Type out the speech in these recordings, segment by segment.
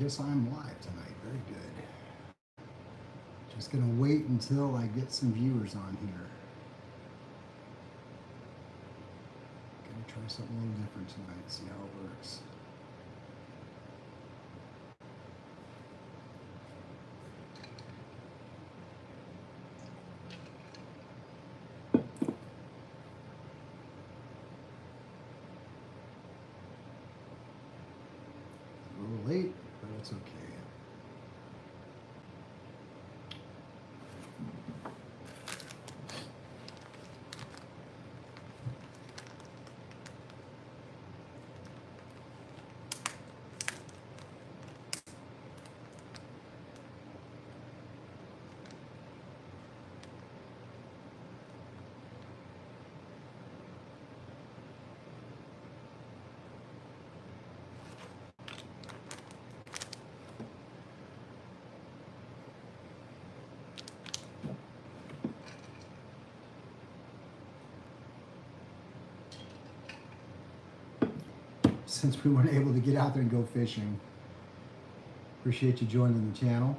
guess I'm live tonight. Very good. Just gonna wait until I get some viewers on here. Gonna try something a little different tonight, see how it works. A little late, but it's okay. Since we weren't able to get out there and go fishing, appreciate you joining the channel.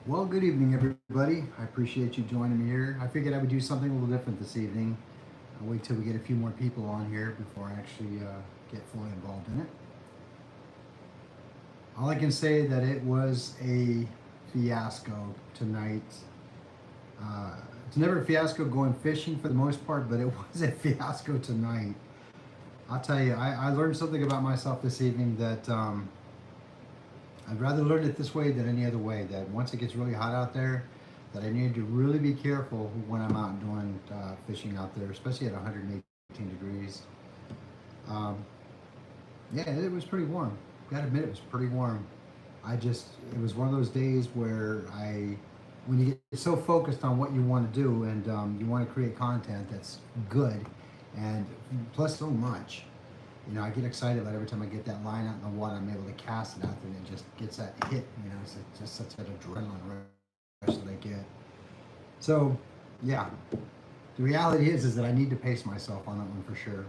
Well, good evening, everybody. I appreciate you joining me here. I figured I would do something a little different this evening. I'll wait till we get a few more people on here before I actually get fully involved in it. All I can say that it was a fiasco tonight. It's never a fiasco going fishing for the most part, but it was a fiasco tonight. I'll tell you, I learned something about myself this evening that I'd rather learn it this way than any other way. That once it gets really hot out there, that I need to really be careful when I'm out doing fishing out there, especially at 118 degrees. Yeah, it was pretty warm. Gotta admit, it was pretty warm. It was one of those days where when you get so focused on what you want to do and you want to create content that's good, and plus so much, you know, I get excited about every time I get that line out in the water, I'm able to cast it out there and it just gets that hit, you know, it's just such an adrenaline rush that I get. So, yeah, the reality is that I need to pace myself on that one for sure.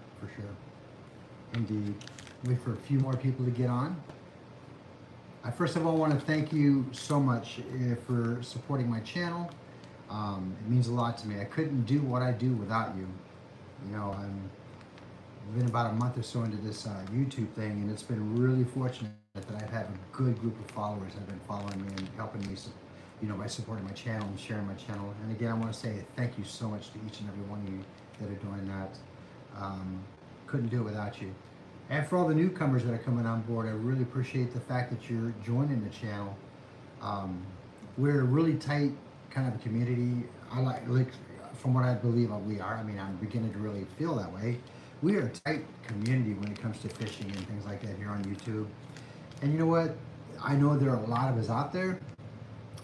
Indeed. Wait for a few more people to get on. I first of all want to thank you so much for supporting my channel. It means a lot to me. I couldn't do what I do without you. You know, I've been about a month or so into this YouTube thing, and it's been really fortunate that I've had a good group of followers that have been following me and helping me, you know, by supporting my channel and sharing my channel. And again, I want to say thank you so much to each and every one of you that are doing that. Couldn't do it without you. And for all the newcomers that are coming on board, I really appreciate the fact that you're joining the channel. We're a really tight kind of a community. I like from what I believe we are. I mean, I'm beginning to really feel that way. We are a tight community when it comes to fishing and things like that here on YouTube. And you know what? I know there are a lot of us out there,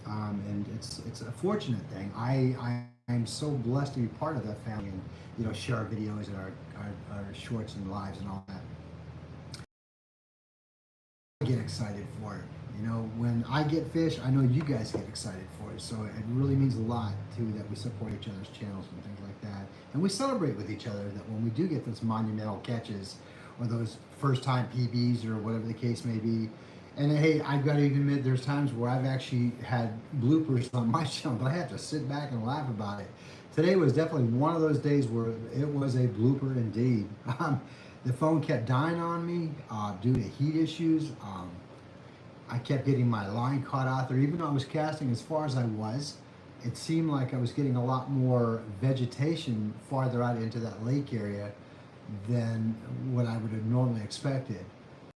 and it's a fortunate thing. I'm so blessed to be part of that family and, you know, share our videos and our shorts and lives and all that. I get excited for it. You know, when I get fish, I know you guys get excited for it. So it really means a lot too that we support each other's channels and things like that. And we celebrate with each other that when we do get those monumental catches or those first time PBs or whatever the case may be. And hey, I've got to even admit there's times where I've actually had bloopers on my channel, but I have to sit back and laugh about it. Today was definitely one of those days where it was a blooper indeed. The phone kept dying on me due to heat issues. I kept getting my line caught out there. Even though I was casting as far as I was, it seemed like I was getting a lot more vegetation farther out into that lake area than what I would have normally expected.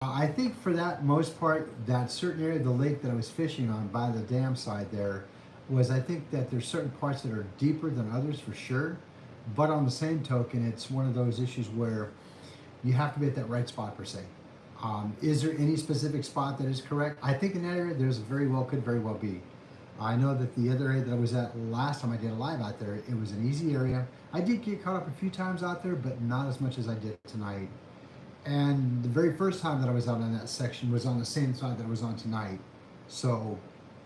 I think for that most part, that certain area of the lake that I was fishing on by the dam side there I think that there's certain parts that are deeper than others for sure. But on the same token, it's one of those issues where you have to be at that right spot per se. Is there any specific spot that is correct? I think in that area, could very well be. I know that the other area that I was at last time I did a live out there, it was an easy area. I did get caught up a few times out there, but not as much as I did tonight. And the very first time that I was out on that section was on the same side that I was on tonight. So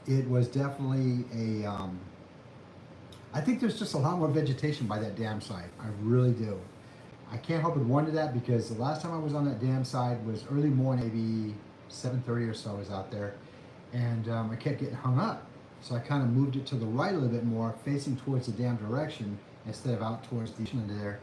it was definitely a, I think there's just a lot more vegetation by that dam site. I really do. I can't help but wonder that because the last time I was on that dam side was early morning, maybe 7:30 or so. I was out there, and I kept getting hung up. So I kind of moved it to the right a little bit more, facing towards the dam direction instead of out towards the end there.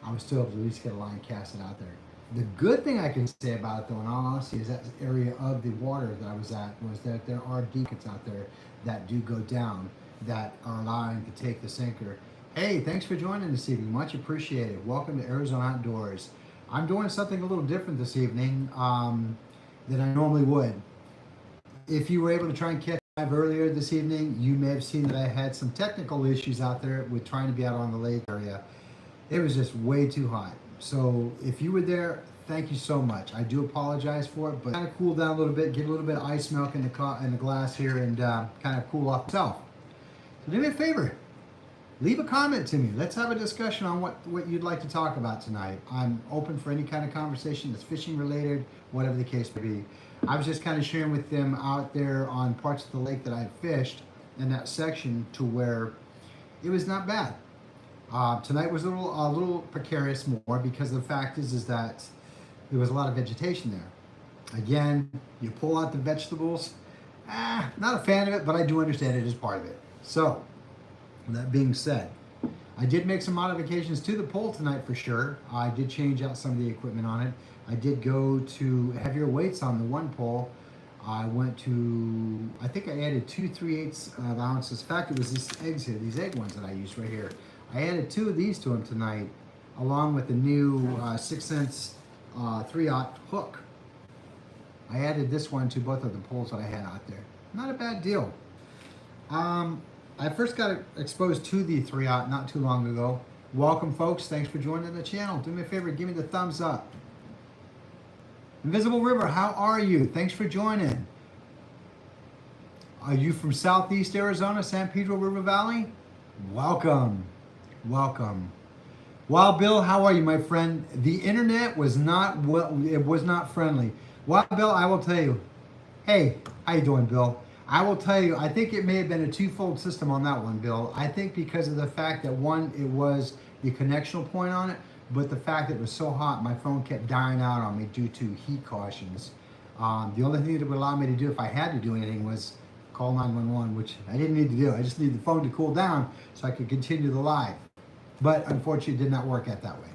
I was still able to at least get a line casted out there. The good thing I can say about it, though, in all honesty, is that area of the water that I was at was that there are deacons out there that do go down that are allowing to take the sinker. Hey, thanks for joining this evening. Much appreciated. Welcome to Arizona Outdoors. I'm doing something a little different this evening than I normally would. If you were able to try and catch live earlier this evening, you may have seen that I had some technical issues out there with trying to be out on the lake area. It was just way too hot. So if you were there, thank you so much. I do apologize for it, but kind of cool down a little bit, get a little bit of ice milk in the glass here, and kind of cool off myself. So do me a favor, leave a comment to me. Let's have a discussion on what you'd like to talk about tonight. I'm open for any kind of conversation that's fishing related, whatever the case may be. I was just kind of sharing with them out there on parts of the lake that I fished in that section to where it was not bad. Tonight was a little precarious more because the fact is that there was a lot of vegetation there. Again, you pull out the vegetables. Not a fan of it, but I do understand it is part of it. So, that being said, I did make some modifications to the pole tonight for sure. I did change out some of the equipment on it. I did go to heavier weights on the one pole. I went to, I think I added 2 3/8 ounces. In fact, it was these eggs here, these egg ones that I used right here. I added 2 of these to them tonight, along with the new 6 cents 3/0 hook. I added this one to both of the poles that I had out there. Not a bad deal. I first got exposed to the 3/0 not too long ago. Welcome, folks. Thanks for joining the channel. Do me a favor, give me the thumbs up. Invisible River, how are you? Thanks for joining. Are you from Southeast Arizona, San Pedro River Valley? Welcome. Welcome. Wild Bill, how are you, my friend? The internet was not it was not friendly. Wild Bill, I will tell you. Hey, how you doing, Bill? I will tell you, I think it may have been a twofold system on that one, Bill. I think because of the fact that one, it was the connectional point on it, but the fact that it was so hot, my phone kept dying out on me due to heat cautions. The only thing that would allow me to do if I had to do anything was call 911, which I didn't need to do. I just needed the phone to cool down so I could continue the live. But unfortunately, it did not work out that way.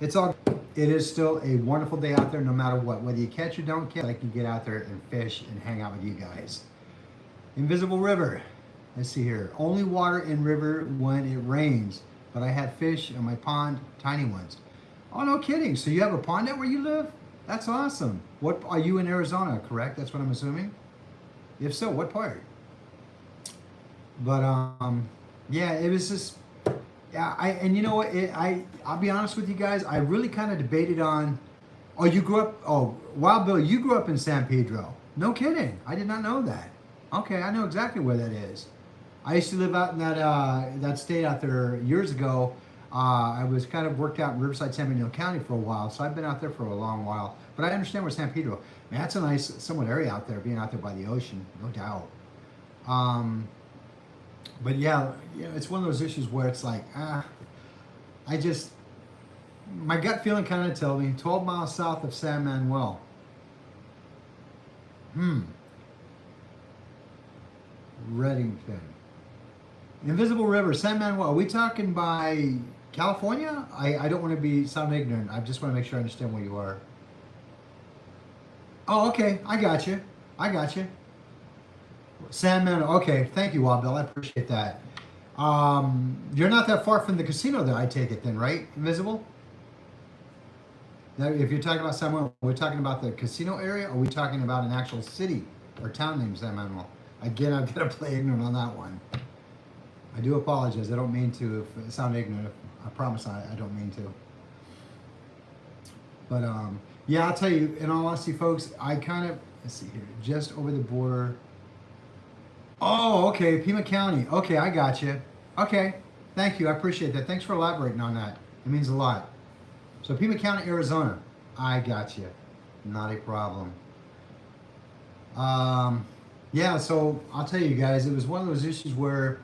It is still a wonderful day out there no matter what. Whether you catch or don't catch, I can get out there and fish and hang out with you guys. Invisible River. Let's see here. Only water in river when it rains. But I had fish in my pond, tiny ones. Oh, no kidding. So you have a pond out where you live? That's awesome. What are you in Arizona, correct? That's what I'm assuming? If so, what part? But yeah, it was just, yeah, and you know what, I'll be honest with you guys, I really kind of debated on, oh, you grew up, oh, Wild Bill, you grew up in San Pedro. No kidding. I did not know that. Okay, I know exactly where that is. I used to live out in that state out there years ago. I was kind of worked out in Riverside, San Bernardino County for a while, so I've been out there for a long while. But I understand where San Pedro, man, that's a nice, somewhat area out there, being out there by the ocean, no doubt. But yeah, it's one of those issues where it's like, my gut feeling kind of tells me 12 miles south of San Manuel. Reddington. Invisible River, San Manuel. Are we talking by California? I don't want to sound ignorant. I just want to make sure I understand where you are. Oh, okay. I got you. San Manuel. Okay. Thank you, Wild Bill. I appreciate that. You're not that far from the casino there, I take it then, right? Invisible? Now, if you're talking about San Manuel, we're talking about the casino area, or are we talking about an actual city or town named San Manuel? Again, I'm going to play ignorant on that one. I do apologize. I don't mean to sound ignorant. I promise I don't mean to. But yeah, I'll tell you, in all honesty, folks, I kind of, let's see here, just over the border. Oh, okay, Pima County. Okay, I got you. Okay, thank you. I appreciate that. Thanks for elaborating on that. It means a lot. So Pima County, Arizona. I got you. Not a problem. Um, yeah, so I'll tell you guys, it was one of those issues where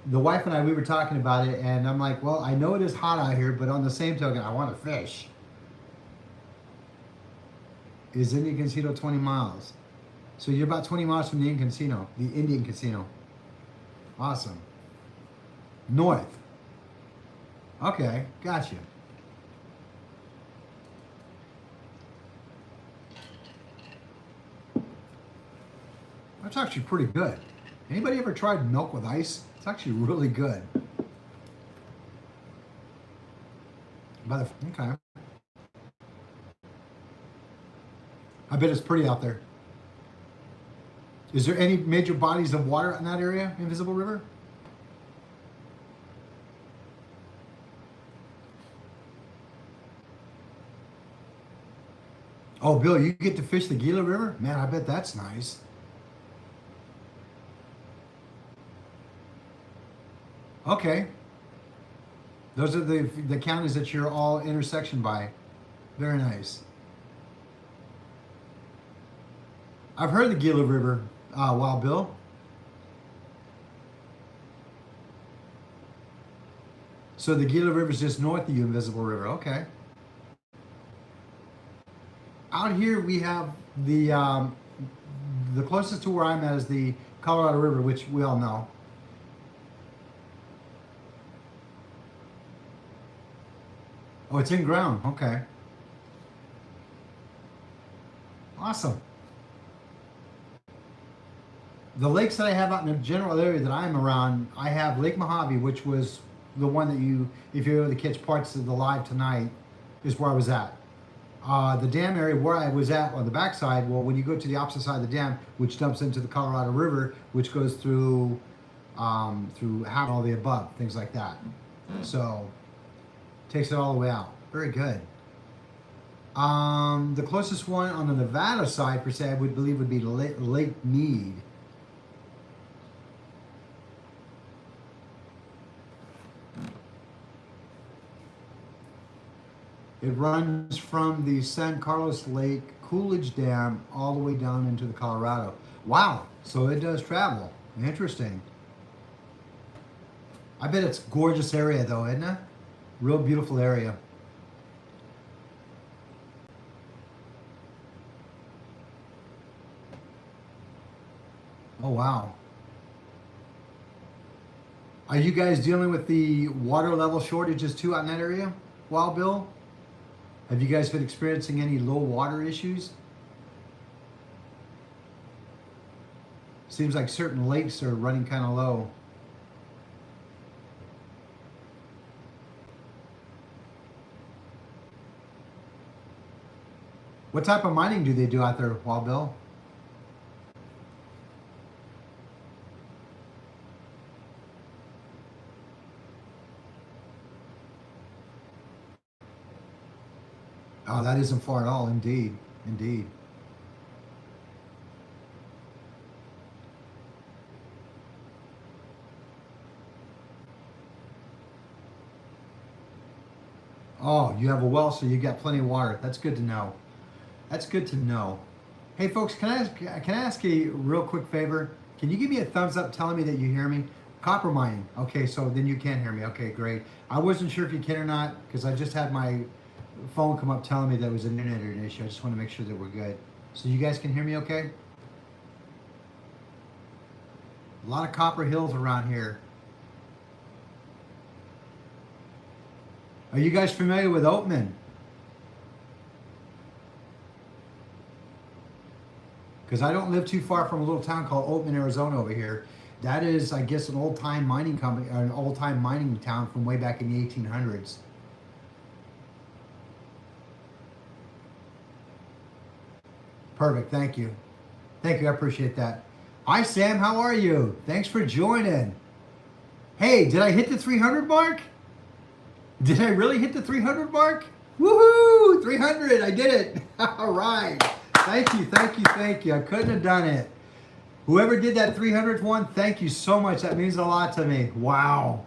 the wife and I, we were talking about it, and I'm like, well, I know it is hot out here, but on the same token, I want to fish. Is Indian Casino 20 miles? So you're about 20 miles from the Indian Casino, Awesome. North. Okay, gotcha. That's actually pretty good. Anybody ever tried milk with ice? It's actually really good. Okay. I bet it's pretty out there. Is there any major bodies of water in that area, Invisible River? Oh, Bill, you get to fish the Gila River? Man, I bet that's nice. Okay. Those are the counties that you're all intersection by. Very nice. I've heard the Gila River, Wild Bill. So the Gila River is just north of you, Invisible River. Okay. Out here we have the closest to where I'm at is the Colorado River, which we all know. Oh, it's in ground. Okay. Awesome. The lakes that I have out in the general area that I'm around, I have Lake Mojave, which was the one that you, if you're able to catch parts of the live tonight, is where I was at. The dam area where I was at on the backside, well, when you go to the opposite side of the dam, which dumps into the Colorado River, which goes through all the above, things like that. So takes it all the way out. Very good. The closest one on the Nevada side, per se, I would believe would be Lake Mead. It runs from the San Carlos Lake Coolidge Dam all the way down into the Colorado. Wow, so it does travel. Interesting. I bet it's a gorgeous area though, isn't it? Real beautiful area. Oh, wow. Are you guys dealing with the water level shortages too out in that area, Wild Bill? Have you guys been experiencing any low water issues? Seems like certain lakes are running kind of low. What type of mining do they do out there, Wild Bill? Oh, that isn't far at all. Indeed. Indeed. Oh, you have a well, so you got plenty of water. That's good to know. That's good to know. Hey, folks, can I ask a real quick favor? Can you give me a thumbs up telling me that you hear me? Copper mining. Okay, so then you can hear me. Okay, great. I wasn't sure if you can or not because I just had my phone come up telling me that it was an internet issue. I just want to make sure that we're good. So you guys can hear me okay? A lot of copper hills around here. Are you guys familiar with Oatman? Because I don't live too far from a little town called Oatman, Arizona over here. That is, I guess, an old-time mining company, or an old-time mining town from way back in the 1800s. Perfect, thank you. Thank you, I appreciate that. Hi, Sam, how are you? Thanks for joining. Hey, did I hit the 300 mark? Did I really hit the 300 mark? Woohoo! 300, I did it. All right. Thank you, thank you, thank you. I couldn't have done it. Whoever did that 300th one, thank you so much. That means a lot to me. Wow.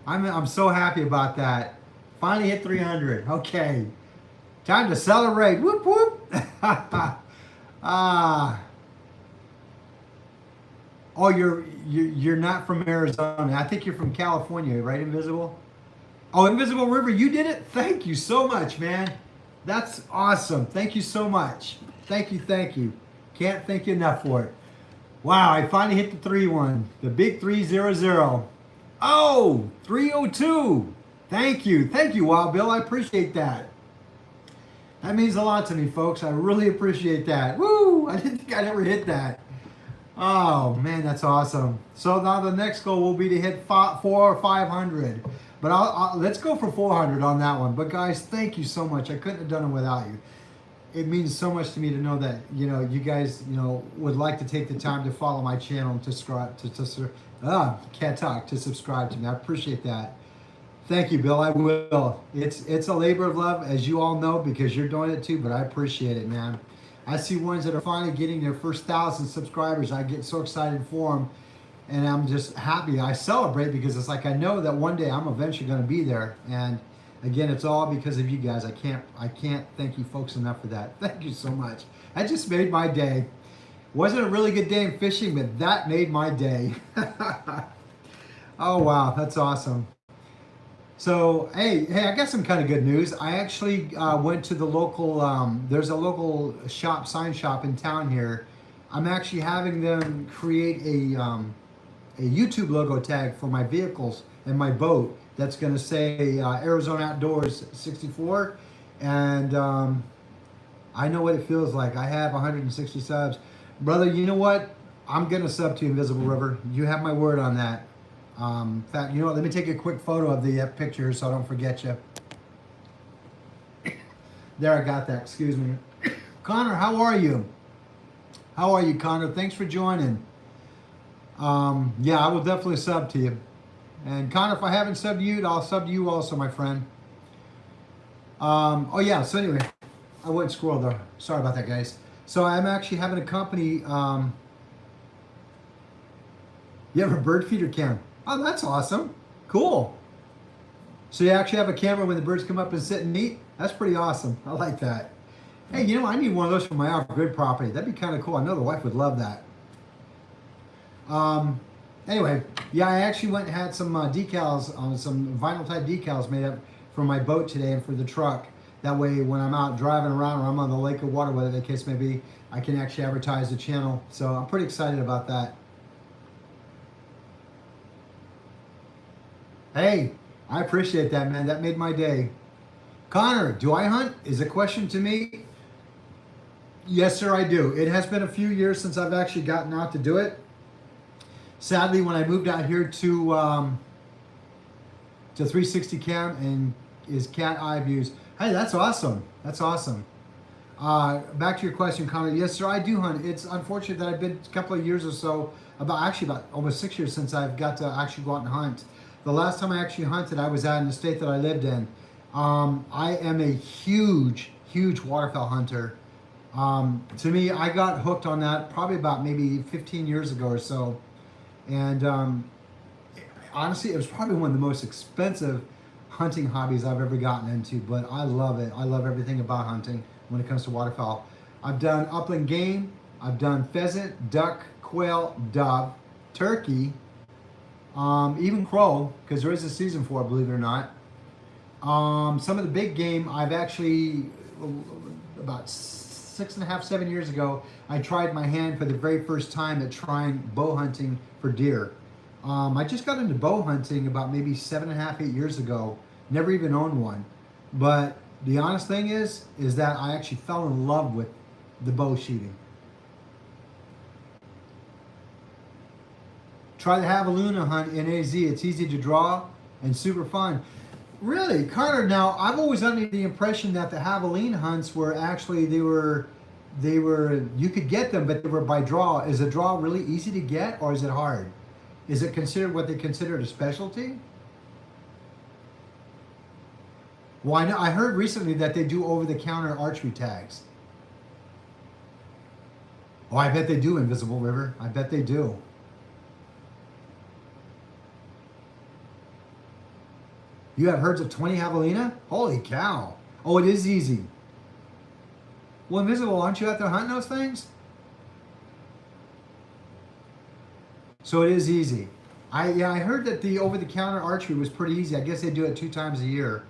I'm so happy about that. Finally hit 300. Okay. Time to celebrate. Whoop, whoop. Ah. Oh, you're not from Arizona. I think you're from California, right, Invisible? Oh, Invisible River, you did it? Thank you so much, man. That's awesome. Thank you so much. Thank you, thank you. Can't thank you enough for it. Wow, I finally hit the 3-1. The big 300. Oh, 302. Thank you. Thank you, Wild Bill. I appreciate that. That means a lot to me, folks. I really appreciate that. Woo! I didn't think I'd ever hit that. Oh, man, that's awesome. So now the next goal will be to hit 4 or 500. But let's go for 400 on that one. But guys, thank you so much. I couldn't have done it without you. It means so much to me to know that, you guys, would like to take the time to follow my channel and to subscribe to subscribe to me. I appreciate that. Thank you, Bill. I will. It's a labor of love, as you all know, because you're doing it too, but I appreciate it, man. I see ones that are finally getting their first 1,000 subscribers. I get so excited for them, and I'm just happy. I celebrate because it's like I know that one day I'm eventually going to be there. And again, it's all because of you guys. I can't thank you folks enough for that. Thank you so much. That just made my day. Wasn't a really good day in fishing, but that made my day. Oh wow, that's awesome. So hey, I got some kind of good news. I actually went to the local. There's a local sign shop in town here. I'm actually having them create a YouTube logo tag for my vehicles and my boat. That's going to say Arizona Outdoors 64, and I know what it feels like. I have 160 subs, brother. You know what? I'm going to sub to Invisible River. You have my word on that. In fact, you know what? Let me take a quick photo of the picture so I don't forget you. There, I got that. Excuse me. Connor, how are you? How are you, Connor? Thanks for joining. Yeah, I will definitely sub to you. And Connor, if I haven't subbed to you, I'll sub to you also, my friend. Oh yeah, so anyway, I went squirrel there. Sorry about that, guys. So I'm actually having a company. You have a bird feeder cam. Oh, that's awesome. Cool. So you actually have a camera when the birds come up and sit and eat? That's pretty awesome. I like that. Hey, I need one of those for my off-grid property. That'd be kind of cool. I know the wife would love that. Anyway, yeah, I actually went and had some decals, some vinyl type decals made up for my boat today and for the truck. That way, when I'm out driving around or I'm on the lake or water, whatever the case may be, I can actually advertise the channel. So I'm pretty excited about that. Hey, I appreciate that, man. That made my day. Connor, do I hunt? Is a question to me. Yes, sir, I do. It has been a few years since I've actually gotten out to do it. Sadly, when I moved out here to 360 cam and is cat eye views. Hey, that's awesome. That's awesome. Back to your question, Connor. Yes, sir, I do hunt. It's unfortunate that I've been a couple of years or so, about almost 6 years since I've got to actually go out and hunt. The last time I actually hunted, I was out in the state that I lived in. I am a huge waterfowl hunter. To me, I got hooked on that probably about maybe 15 years ago or so. And honestly, it was probably one of the most expensive hunting hobbies I've ever gotten into, but I love it. I love everything about hunting when it comes to waterfowl. I've done upland game, I've done pheasant, duck, quail, dove, turkey, even crow, because there is a season for it, believe it or not. Some of the big game, I've actually, about 6.5, 7 years ago, I tried my hand for the very first time at trying bow hunting for deer. I just got into bow hunting about maybe 7.5, 8 years ago. Never even owned one. But the honest thing is that I actually fell in love with the bow shooting. Try the Havalina hunt in AZ. It's easy to draw and super fun. Really, Carter, now I've always under the impression that the Havalina hunts were actually, they were, you could get them, but they were by draw. Is a draw really easy to get, or is it hard? Is it considered what they considered a specialty? Well, I heard recently that they do over-the-counter archery tags. Oh, I bet they do, Invisible River. I bet they do. You have herds of 20 javelina? Holy cow. Oh, it is easy. Well, Invisible, aren't you out there hunting those things? So it is easy. I heard that the over-the-counter archery was pretty easy. I guess they do it 2 times a year.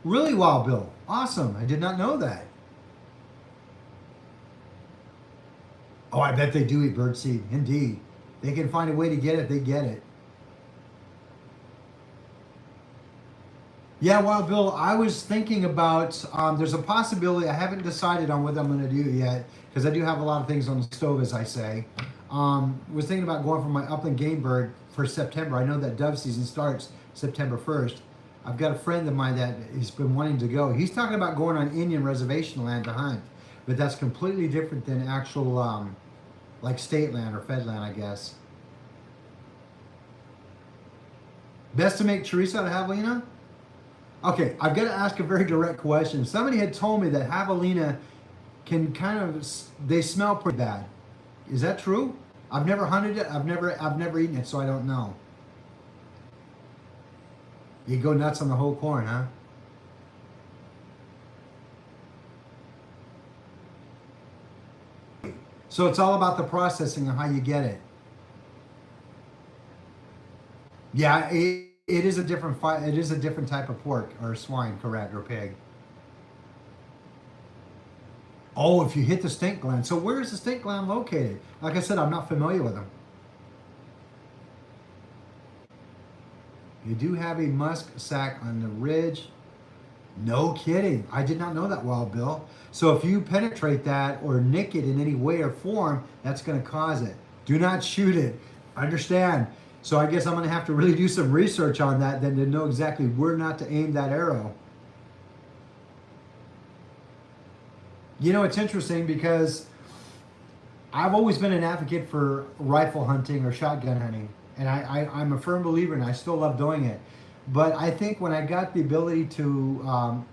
Really, Wild Bill? Awesome. I did not know that. Oh, I bet they do eat birdseed. Indeed. They can find a way to get it, they get it. Yeah, Wild Bill, I was thinking about, there's a possibility, I haven't decided on what I'm going to do yet, because I do have a lot of things on the stove, as I say. Was thinking about going for my upland game bird for September. I know that dove season starts September 1st. I've got a friend of mine that has been wanting to go. He's talking about going on Indian reservation land to hunt, but that's completely different than actual, like state land or fed land, I guess. Best to make chorizo out of javelina? Okay, I've got to ask a very direct question. Somebody had told me that javelina can kind of, they smell pretty bad. Is that true? I've never hunted it. I've never eaten it, so I don't know. You go nuts on the whole corn, huh? So it's all about the processing of how you get it. Yeah, it is a different it is a different type of pork or swine, correct, or pig. Oh, if you hit the stink gland. So where is the stink gland located? Like I said, I'm not familiar with them. You do have a musk sac on the ridge. No kidding. I did not know that, Wild Bill. So if you penetrate that or nick it in any way or form, that's going to cause it. Do not shoot it. Understand? So I guess I'm going to have to really do some research on that then to know exactly where not to aim that arrow. You know, it's interesting because I've always been an advocate for rifle hunting or shotgun hunting. And I'm a firm believer and I still love doing it. But I think when I got the ability to,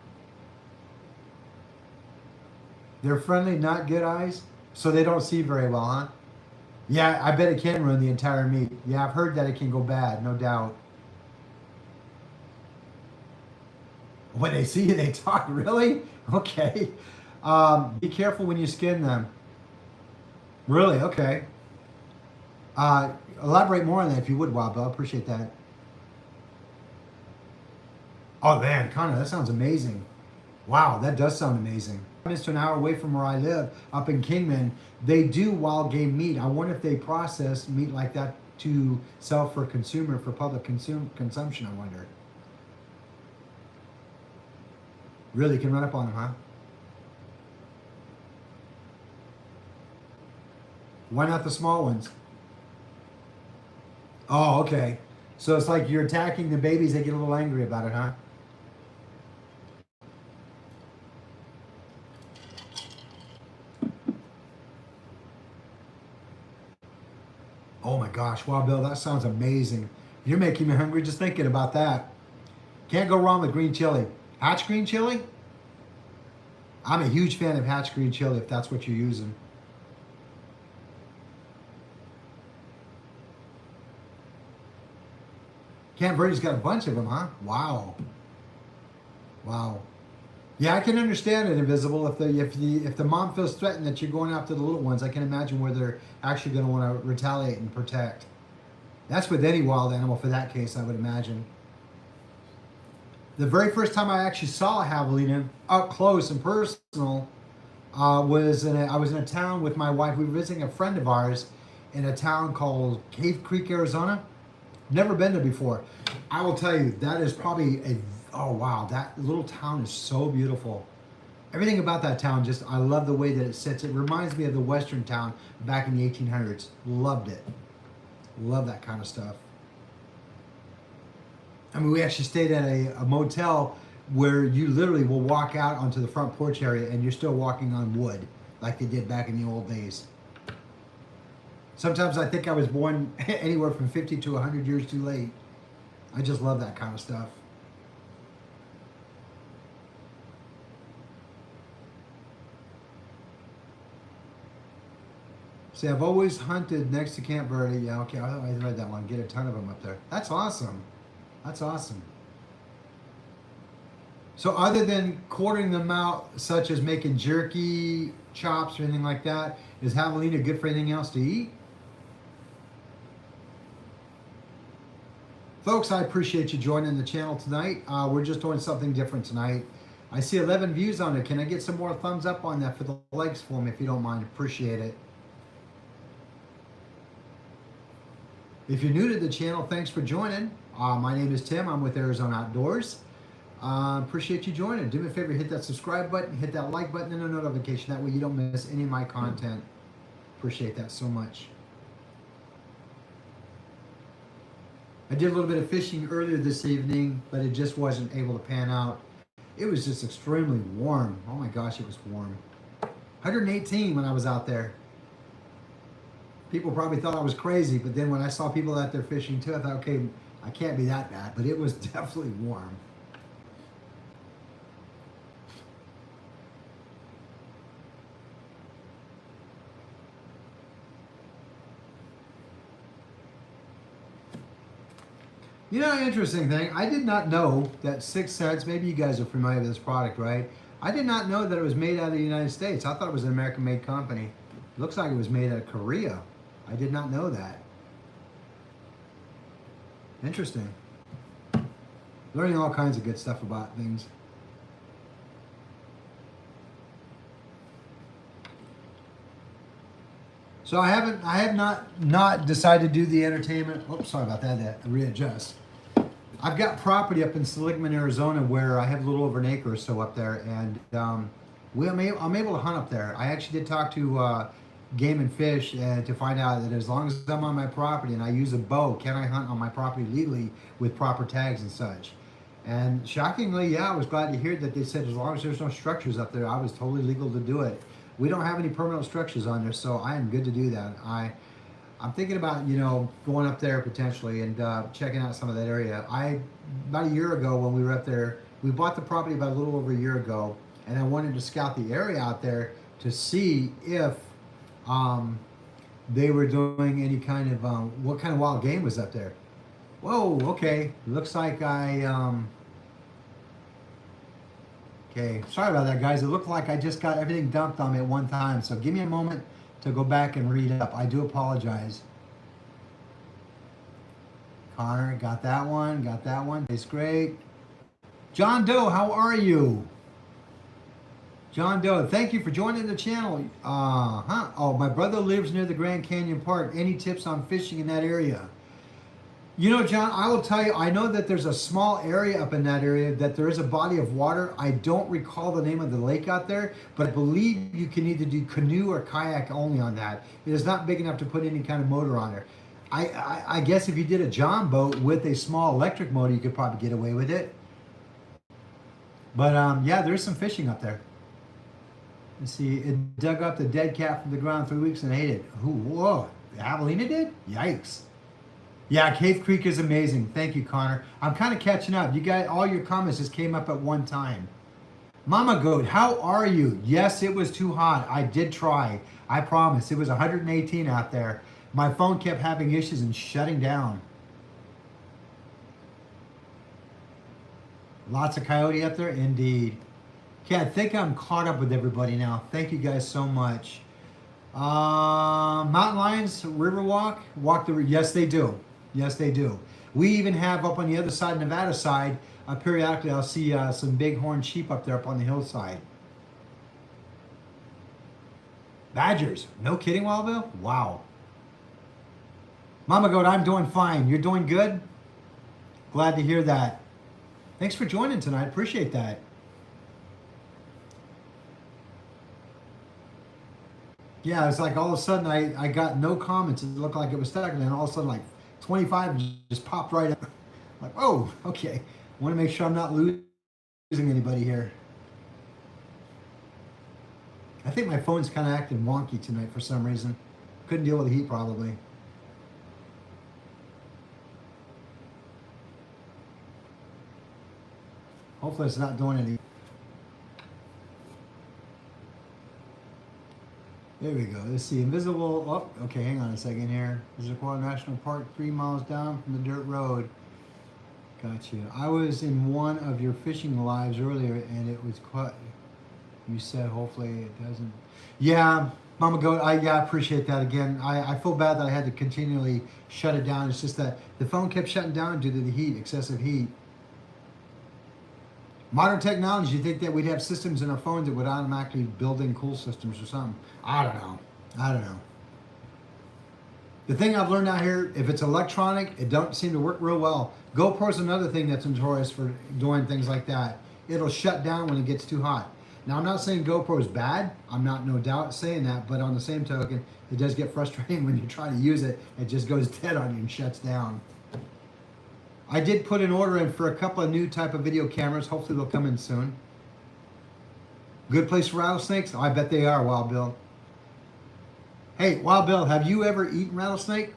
they're friendly, not good eyes, so they don't see very well, huh? Yeah, I bet it can ruin the entire meat. Yeah, I've heard that it can go bad, no doubt. When they see you, they talk, really? Okay. Be careful when you skin them. Really? Okay. Elaborate more on that if you would, Bob. I appreciate that. Oh man, Connor, that sounds amazing. Wow, that does sound amazing. Just an hour away from where I live, up in Kingman, they do wild game meat. I wonder if they process meat like that to sell for consumer, for public consumption, I wonder. Really can run up on them, huh? Why not the small ones? Oh, okay. So it's like you're attacking the babies, they get a little angry about it, huh? Oh my gosh, wow, Bill, that sounds amazing. You're making me hungry just thinking about that. Can't go wrong with green chili. Hatch green chili? I'm a huge fan of hatch green chili if that's what you're using. Camp Verde's got a bunch of them, huh? Wow. Wow. Yeah, I can understand it, Invisible. If the mom feels threatened that you're going after the little ones, I can imagine where they're actually going to want to retaliate and protect. That's with any wild animal for that case, I would imagine. The very first time I actually saw a javelina up close and personal I was in a town with my wife. We were visiting a friend of ours in a town called Cave Creek, Arizona. Never been there before. I will tell you, that is probably oh wow, that little town is so beautiful. Everything about that town, just, I love the way that it sits. It reminds me of the Western town back in the 1800s. Loved it. Love that kind of stuff. I mean, we actually stayed at a motel where you literally will walk out onto the front porch area and you're still walking on wood like they did back in the old days. Sometimes I think I was born anywhere from 50 to 100 years too late. I just love that kind of stuff. See, I've always hunted next to Camp Verde. Yeah, okay, I read that one. Get a ton of them up there. That's awesome. That's awesome. So other than quartering them out, such as making jerky, chops, or anything like that, is javelina good for anything else to eat? Folks, I appreciate you joining the channel tonight. We're just doing something different tonight. I see 11 views on it. Can I get some more thumbs up on that for the likes for me, if you don't mind? Appreciate it. If you're new to the channel, thanks for joining. My name is Tim. I'm with Arizona Outdoors. Appreciate you joining. Do me a favor, hit that subscribe button, hit that like button, and a notification. That way you don't miss any of my content. Appreciate that so much. I did a little bit of fishing earlier this evening, but it just wasn't able to pan out. It was just extremely warm. Oh my gosh, it was warm. 118 when I was out there. People probably thought I was crazy, but then when I saw people out there fishing too, I thought, okay, I can't be that bad, but it was definitely warm. You know, interesting thing, I did not know that 6 cents, maybe you guys are familiar with this product, right? I did not know that it was made out of the United States. I thought it was an American-made company. It looks like it was made out of Korea. I did not know that. Interesting. Learning all kinds of good stuff about things. So I have not decided to do the entertainment. Oops, sorry about that. That readjust. I've got property up in Seligman, Arizona, where I have a little over an acre or so up there, and I'm able to hunt up there. I actually did talk to Game and Fish to find out that as long as I'm on my property and I use a bow, can I hunt on my property legally with proper tags and such? And shockingly, yeah, I was glad to hear that they said as long as there's no structures up there, I was totally legal to do it. We don't have any permanent structures on there, so I am good to do that. I'm thinking about, you know, going up there potentially and checking out some of that area. About a year ago when we were up there, we bought the property about a little over a year ago, and I wanted to scout the area out there to see if they were doing any kind of, what kind of wild game was up there. Whoa, okay, looks like okay, sorry about that, guys. It looked like I just got everything dumped on me at one time, so give me a moment to go back and read up. I do apologize. Connor, got that one, got that one. It's great. John Doe, how are you? John Doe, thank you for joining the channel. Oh, my brother lives near the Grand Canyon Park. Any tips on fishing in that area? You know, John, I will tell you, I know that there's a small area up in that area, that there is a body of water. I don't recall the name of the lake out there, but I believe you can either do canoe or kayak only on that. It is not big enough to put any kind of motor on there. I guess if you did a John boat with a small electric motor, you could probably get away with it. But yeah, there's some fishing up there. Let's see, it dug up the dead cat from the ground 3 weeks and ate it. Ooh, whoa, the Havalina did? Yikes. Yeah, Cave Creek is amazing. Thank you, Connor. I'm kind of catching up. You guys, all your comments just came up at one time. Mama Goat, how are you? Yes, it was too hot. I did try. I promise. It was 118 out there. My phone kept having issues and shutting down. Lots of coyote up there? Indeed. Okay, I think I'm caught up with everybody now. Thank you guys so much. Mountain lions, Riverwalk, walk the, yes they do. Yes they do. We even have up on the other side, Nevada side, periodically I'll see some bighorn sheep up there up on the hillside. Badgers, no kidding, Wildville? Wow. Mama Goat, I'm doing fine. You're doing good? Glad to hear that. Thanks for joining tonight, appreciate that. Yeah, it's like all of a sudden I got no comments. It looked like it was stuck, and then all of a sudden like 25 just popped right up. Like, oh, okay. Want to make sure I'm not losing anybody here. I think my phone's kind of acting wonky tonight for some reason. Couldn't deal with the heat probably. Hopefully it's not doing any. There we go. Let's see. Invisible. Oh, okay. Hang on a second here. This is Aquila National Park, 3 miles down from the dirt road. Gotcha. I was in one of your fishing lives earlier, and it was quite. You said hopefully it doesn't. Yeah, Mama Goat. I appreciate that. Again, I feel bad that I had to continually shut it down. It's just that the phone kept shutting down due to the heat, excessive heat. Modern technology, you think that we'd have systems in our phones that would automatically build in cool systems or something? I don't know. I don't know. The thing I've learned out here, if it's electronic, it don't seem to work real well. GoPro's another thing that's notorious for doing things like that. It'll shut down when it gets too hot. Now, I'm not saying GoPro is bad. I'm not no doubt saying that. But on the same token, it does get frustrating when you try to use it. It just goes dead on you and shuts down. I did put an order in for a couple of new type of video cameras. Hopefully they'll come in soon. Good place for rattlesnakes? Oh, I bet they are, Wild Bill. Hey, Wild Bill, have you ever eaten rattlesnake?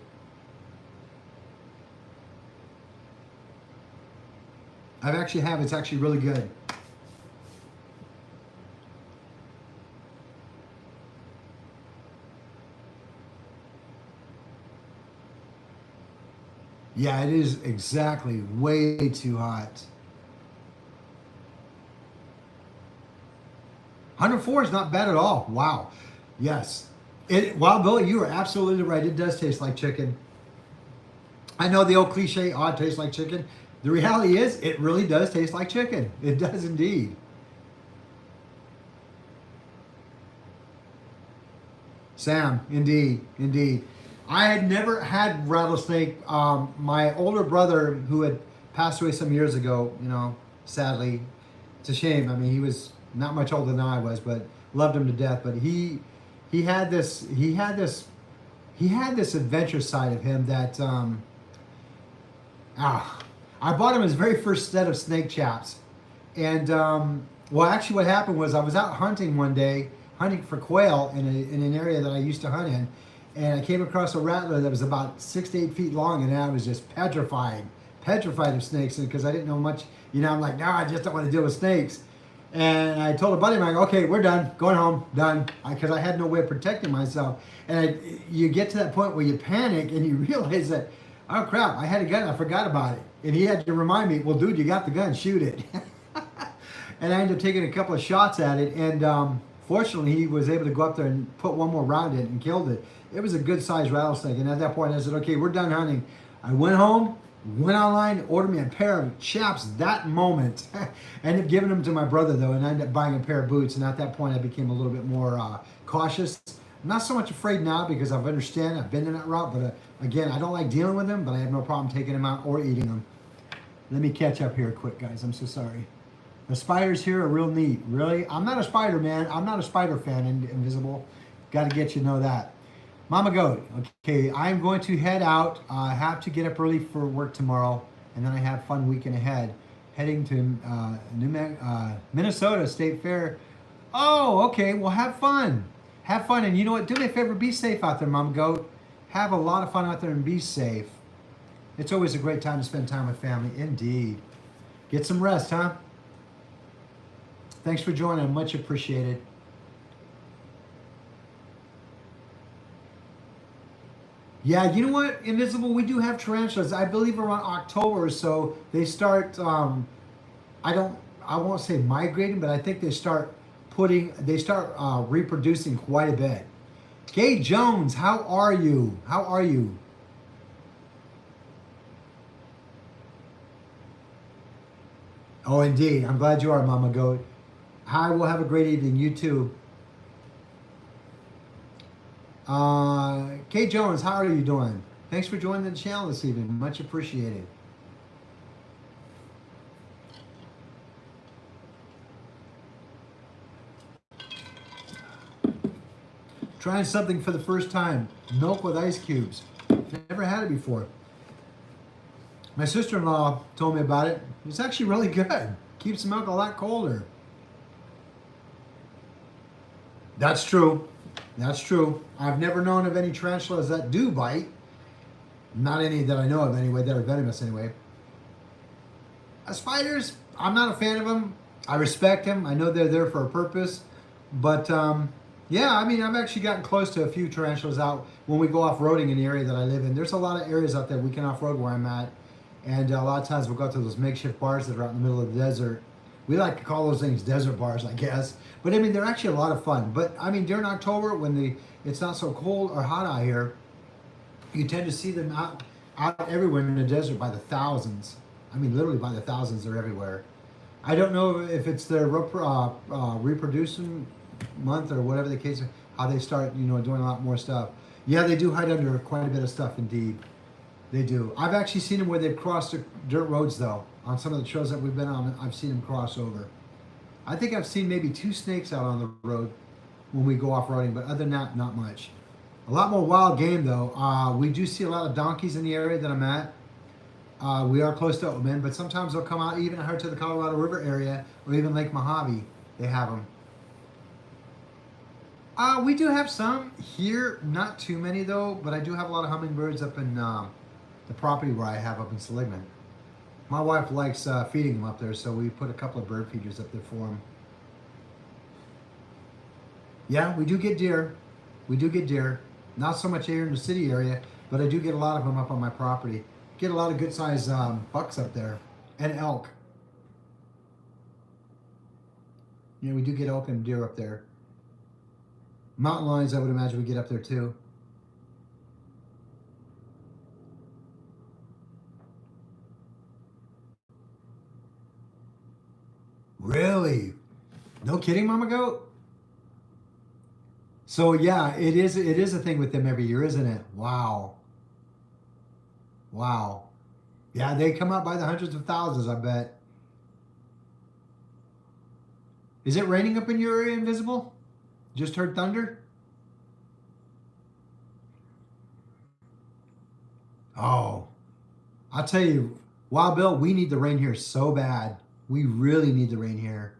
I actually have. It's actually really good. Yeah, it is exactly way too hot. 104 is not bad at all. Wow. Yes. Wild Bill, you are absolutely right. It does taste like chicken. I know the old cliche, oh, it tastes like chicken. The reality is, it really does taste like chicken. It does indeed. Sam, indeed, indeed. I had never had rattlesnake. My older brother, who had passed away some years ago, sadly, it's a shame. I mean, he was not much older than I was, but loved him to death. But he had this adventure side of him that I bought him his very first set of snake chaps, and well, actually, what happened was I was out hunting one day, hunting for quail in an area that I used to hunt in. And I came across a rattler that was about 6 to 8 feet long, and I was just petrified of snakes, because I didn't know much. I'm like, no, I just don't want to deal with snakes. And I told a buddy of mine, okay, we're done, going home, done, because I had no way of protecting myself. And you get to that point where you panic and you realize that, oh crap, I had a gun, I forgot about it. And he had to remind me, well, dude, you got the gun, shoot it. And I ended up taking a couple of shots at it, and fortunately, he was able to go up there and put one more round in and killed it. It was a good-sized rattlesnake, and at that point, I said, okay, we're done hunting. I went home, went online, ordered me a pair of chaps that moment. I ended up giving them to my brother, though, and I ended up buying a pair of boots, and at that point, I became a little bit more cautious. I'm not so much afraid now because I've been in that route, but again, I don't like dealing with them, but I have no problem taking them out or eating them. Let me catch up here quick, guys. I'm so sorry. The spiders here are real neat. Really? I'm not a spider man. I'm not a spider fan, Invisible. Got to get you to know that. Mama Goat. Okay, I'm going to head out. I have to get up early for work tomorrow, and then I have a fun weekend ahead. Heading to Minnesota State Fair. Oh, okay. Well, have fun. Have fun. And you know what? Do me a favor. Be safe out there, Mama Goat. Have a lot of fun out there and be safe. It's always a great time to spend time with family. Indeed. Get some rest, huh? Thanks for joining. Much appreciated. Yeah, you know what, Invisible? We do have tarantulas. I believe around October or so, they start, I won't say migrating, but I think they start reproducing quite a bit. Kay Jones, how are you? How are you? Oh, indeed. I'm glad you are, Mama Goat. I will have a great evening. You too. Kay Jones, how are you doing? Thanks for joining the channel this evening. Much appreciated. Trying something for the first time. Milk with ice cubes. Never had it before. My sister-in-law told me about it. It's actually really good. Keeps the milk a lot colder. That's true. That's true. I've never known of any tarantulas that do bite. Not any that I know of anyway, that are venomous anyway. Spiders, I'm not a fan of them. I respect them. I know they're there for a purpose. But Yeah, I mean, I've actually gotten close to a few tarantulas out when we go off-roading in the area that I live in. There's a lot of areas out there we can off-road where I'm at. And a lot of times we'll go to those makeshift bars that are out in the middle of the desert. We like to call those things desert bars, I guess. But I mean, they're actually a lot of fun. But I mean, during October, when it's not so cold or hot out here, you tend to see them out everywhere in the desert by the thousands. I mean, literally by the thousands, they're everywhere. I don't know if it's their reproducing month or whatever the case, how they start, doing a lot more stuff. Yeah, they do hide under quite a bit of stuff, indeed. They do. I've actually seen them where they've crossed the dirt roads, though. On some of the trails that we've been on, I've seen them cross over. I think I've seen maybe 2 snakes out on the road when we go off-roading, but other than that, not much. A lot more wild game, though. We do see a lot of donkeys in the area that I'm at. We are close to Oatman, but sometimes they'll come out even out to the Colorado River area or even Lake Mojave. They have them. We do have some here, not too many though, but I do have a lot of hummingbirds up in the property where I have up in Seligman. My wife likes feeding them up there, so we put a couple of bird feeders up there for them. Yeah, we do get deer. We do get deer. Not so much here in the city area, but I do get a lot of them up on my property. Get a lot of good sized bucks up there and elk. Yeah, we do get elk and deer up there. Mountain lions, I would imagine we get up there too. Really? No kidding, Mama Goat? So yeah, it is a thing with them every year, isn't it? Wow. Wow. Yeah, they come out by the hundreds of thousands, I bet. Is it raining up in your area, Invisible? Just heard thunder? Oh, I'll tell you, Wild Bill, we need the rain here so bad. We really need the rain here.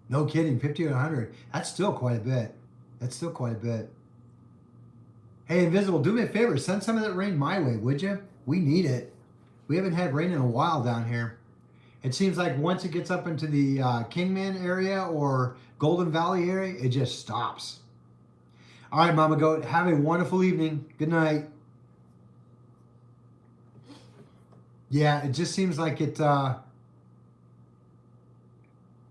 No kidding, 50 or 100. That's still quite a bit. That's still quite a bit. Hey, Invisible, do me a favor. Send some of that rain my way, would you? We need it. We haven't had rain in a while down here. It seems like once it gets up into the Kingman area or Golden Valley area, it just stops. All right, Mama Goat, have a wonderful evening. Good night. Yeah, it just seems like it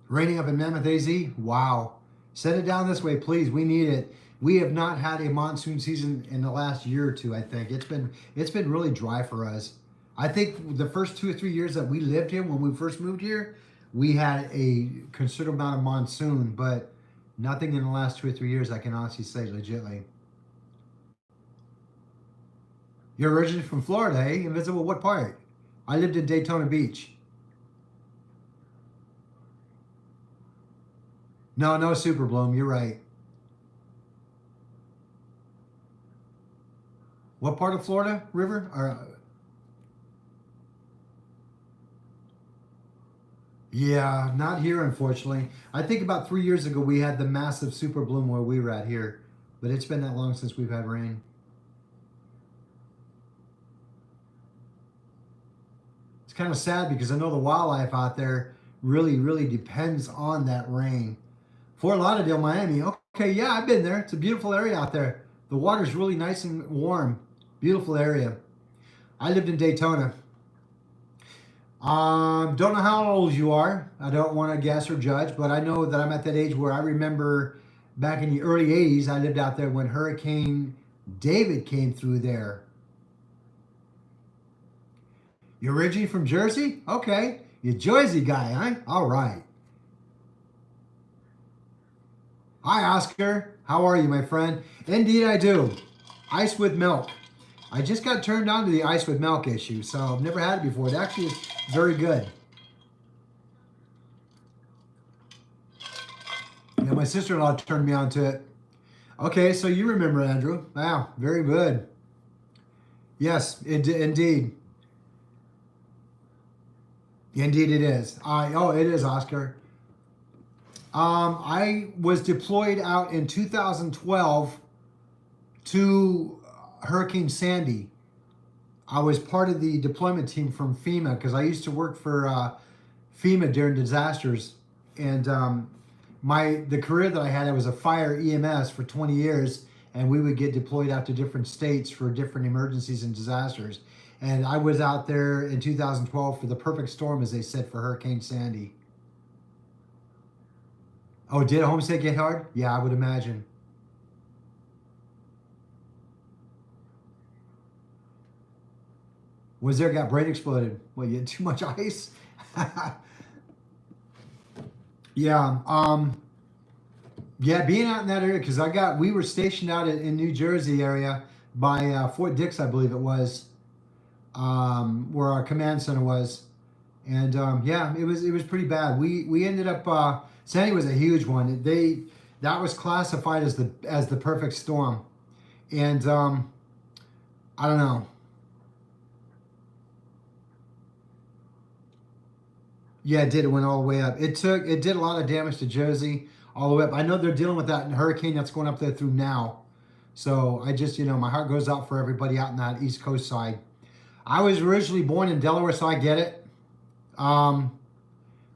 raining up in Mammoth AZ. Wow. Send it down this way, please. We need it. We have not had a monsoon season in the last year or two, I think. It's been really dry for us. I think the first 2 or 3 years that we lived here, when we first moved here, we had a considerable amount of monsoon, but nothing in the last 2 or 3 years, I can honestly say legitly. You're originally from Florida, eh? Invisible, what part? I lived in Daytona Beach. No, no Super Bloom, you're right. What part of Florida, River? Yeah, not here, unfortunately. I think about 3 years ago we had the massive super bloom where we were at here, but it's been that long since we've had rain. It's kind of sad because I know the wildlife out there really, really depends on that rain. Fort Lauderdale, Miami. Okay, yeah, I've been there. It's a beautiful area out there. The water's really nice and warm. Beautiful area. I lived in Daytona. Don't know how old you are. I don't want to guess or judge, but I know that I'm at that age where I remember back in the early 80s, I lived out there when Hurricane David came through there. You're originally from Jersey? Okay. You're a Jersey guy, huh? All right. Hi, Oscar. How are you, my friend? Indeed, I do. Ice with milk. I just got turned on to the ice with milk issue, so I've never had it before. It actually is very good. Yeah, my sister-in-law turned me on to it. Okay, so you remember, Andrew. Wow, very good. Yes, indeed. Indeed it is. It is, Oscar. I was deployed out in 2012 to Hurricane Sandy. I was part of the deployment team from FEMA because I used to work for FEMA during disasters, and the career that I had, I was a fire EMS for 20 years, and we would get deployed out to different states for different emergencies and disasters. And I was out there in 2012 for the perfect storm, as they said, for Hurricane Sandy. Oh, did Homestead get hard? Yeah, I would imagine. Was there got brain exploded? Well, you had too much ice. Yeah. Yeah, being out in that area, because we were stationed out in New Jersey area by Fort Dix, I believe it was, where our command center was, and yeah, it was pretty bad. We ended up Sandy was a huge one. That was classified as the perfect storm, and I don't know. Yeah, it did. It went all the way up. It did a lot of damage to Jersey all the way up. I know they're dealing with that hurricane that's going up there through now. So I just, my heart goes out for everybody out in that East Coast side. I was originally born in Delaware, so I get it. I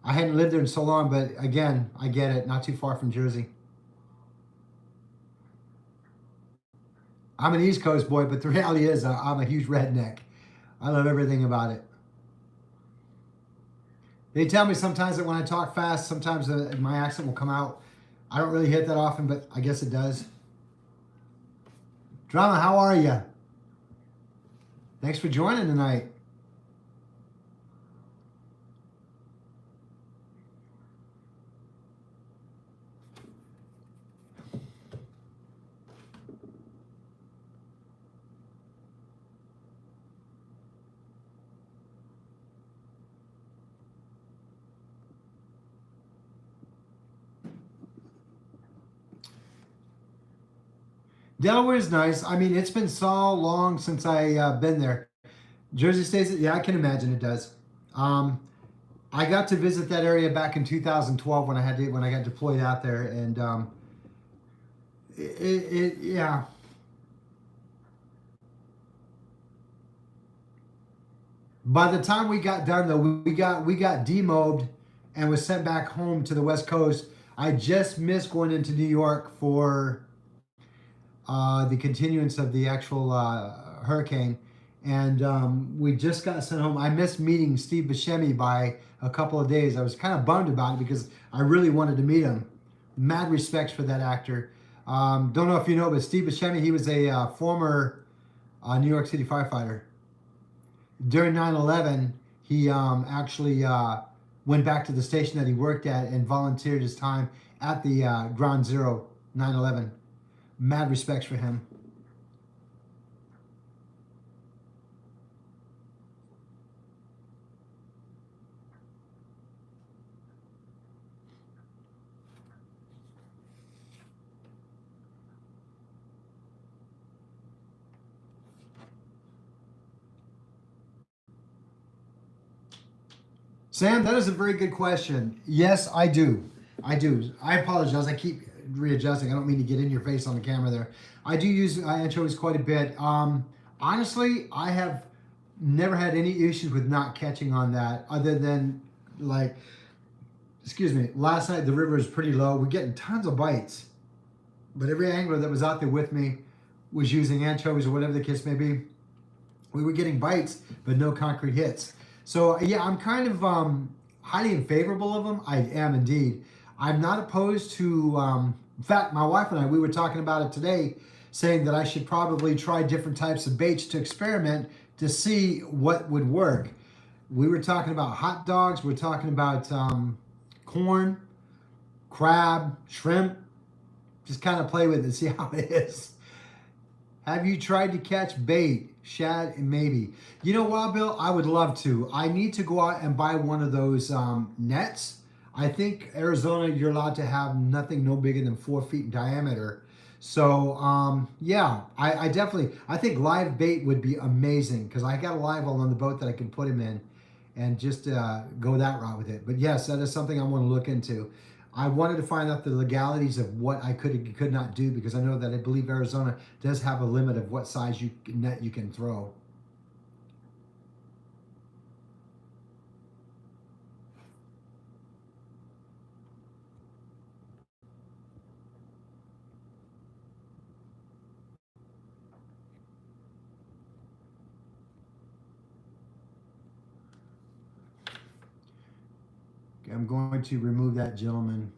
hadn't lived there in so long, but again, I get it. Not too far from Jersey. I'm an East Coast boy, but the reality is I'm a huge redneck. I love everything about it. They tell me sometimes that when I talk fast, sometimes my accent will come out. I don't really hit that often, but I guess it does. Drama, how are you? Thanks for joining tonight. Delaware is nice. I mean, it's been so long since I been there. Jersey stays, yeah, I can imagine it does. Um, I got to visit that area back in 2012 when I got deployed out there, and yeah. By the time we got done though, we got demobbed and was sent back home to the West Coast. I just missed going into New York for the continuance of the actual hurricane, and we just got sent home. I missed meeting Steve Buscemi by a couple of days. I was kind of bummed about it because I really wanted to meet him. Mad respects for that actor. Don't know if you know, but Steve Buscemi, he was a former New York City firefighter. During 9/11, he actually went back to the station that he worked at and volunteered his time at the Ground Zero 9/11. Mad respects for him. Sam, that is a very good question. Yes, I do. I do. I apologize. I keep readjusting. I don't mean to get in your face on the camera there. I do use anchovies quite a bit. Honestly, I have never had any issues with not catching on that, other than like, excuse me, last night the river is pretty low. We're getting tons of bites, but every angler that was out there with me was using anchovies or whatever the case may be. We were getting bites, but no concrete hits. So yeah, I'm kind of highly in favorable of them. I am indeed. I'm not opposed to. In fact, my wife and I, we were talking about it today, saying that I should probably try different types of baits to experiment to see what would work. We were talking about hot dogs. We're talking about corn, crab, shrimp. Just kind of play with it and see how it is. Have you tried to catch bait? Shad and maybe. You know what, Bill? I would love to. I need to go out and buy one of those nets. I think Arizona, you're allowed to have nothing no bigger than 4 feet in diameter. So yeah, I definitely, I think live bait would be amazing because I got a live well on the boat that I can put him in and just go that route with it. But yes, that is something I want to look into. I wanted to find out the legalities of what I could not do, because I know that I believe Arizona does have a limit of what size net you can throw. I'm going to remove that gentleman.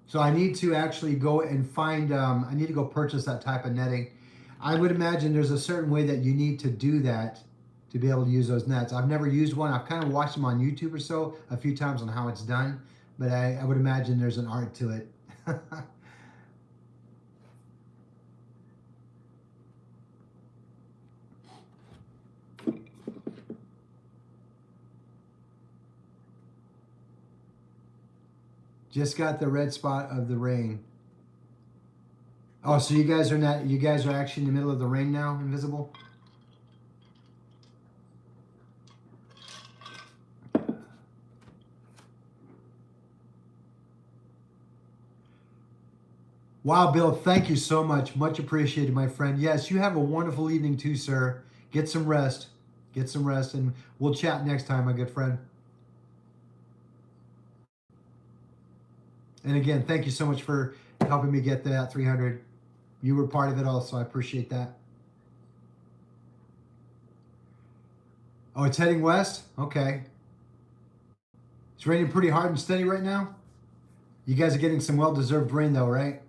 So I need to actually go and find, I need to go purchase that type of netting. I would imagine there's a certain way that you need to do that to be able to use those nets. I've never used one. I've kind of watched them on YouTube or so a few times on how it's done, but I would imagine there's an art to it. Just got the red spot of the rain. Oh, so you guys are not, you guys are actually in the middle of the rain now, invisible? Wow, Bill, thank you so much. Much appreciated, my friend. Yes, you have a wonderful evening too, sir. Get some rest. Get some rest, and we'll chat next time, my good friend. And again, thank you so much for helping me get that 300. You were part of it all, so I appreciate that. Oh, it's heading west? Okay. It's raining pretty hard and steady right now? You guys are getting some well-deserved rain, though, right?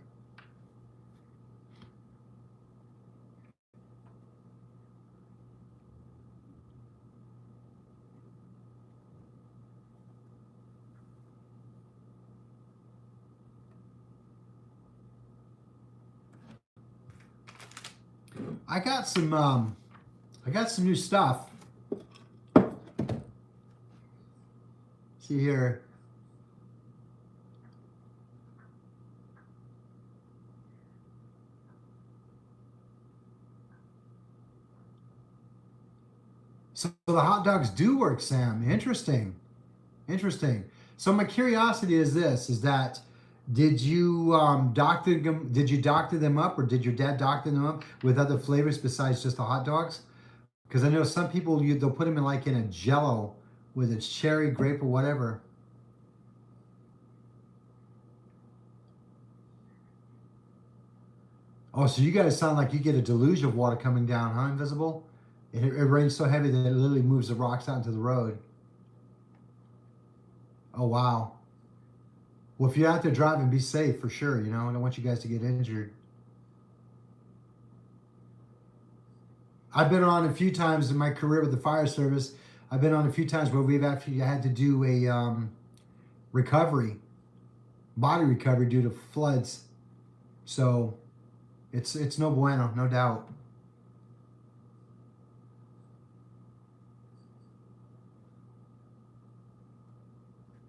I got some, I got some new stuff. See here. So the hot dogs do work, Sam. Interesting. Interesting. So my curiosity is this: is that did you doctor them? Did you doctor them up, or did your dad doctor them up with other flavors besides just the hot dogs? Because I know some people they'll put them in like in a Jello with its cherry, grape, or whatever. Oh, so you guys sound like you get a deluge of water coming down, huh? Invisible. It rains so heavy that it literally moves the rocks out into the road. Oh wow. Well, if you're out there driving, be safe for sure. You know, I don't want you guys to get injured. I've been on a few times in my career with the fire service. I've been on a few times where we've actually had to do a recovery, body recovery due to floods. So it's no bueno, no doubt.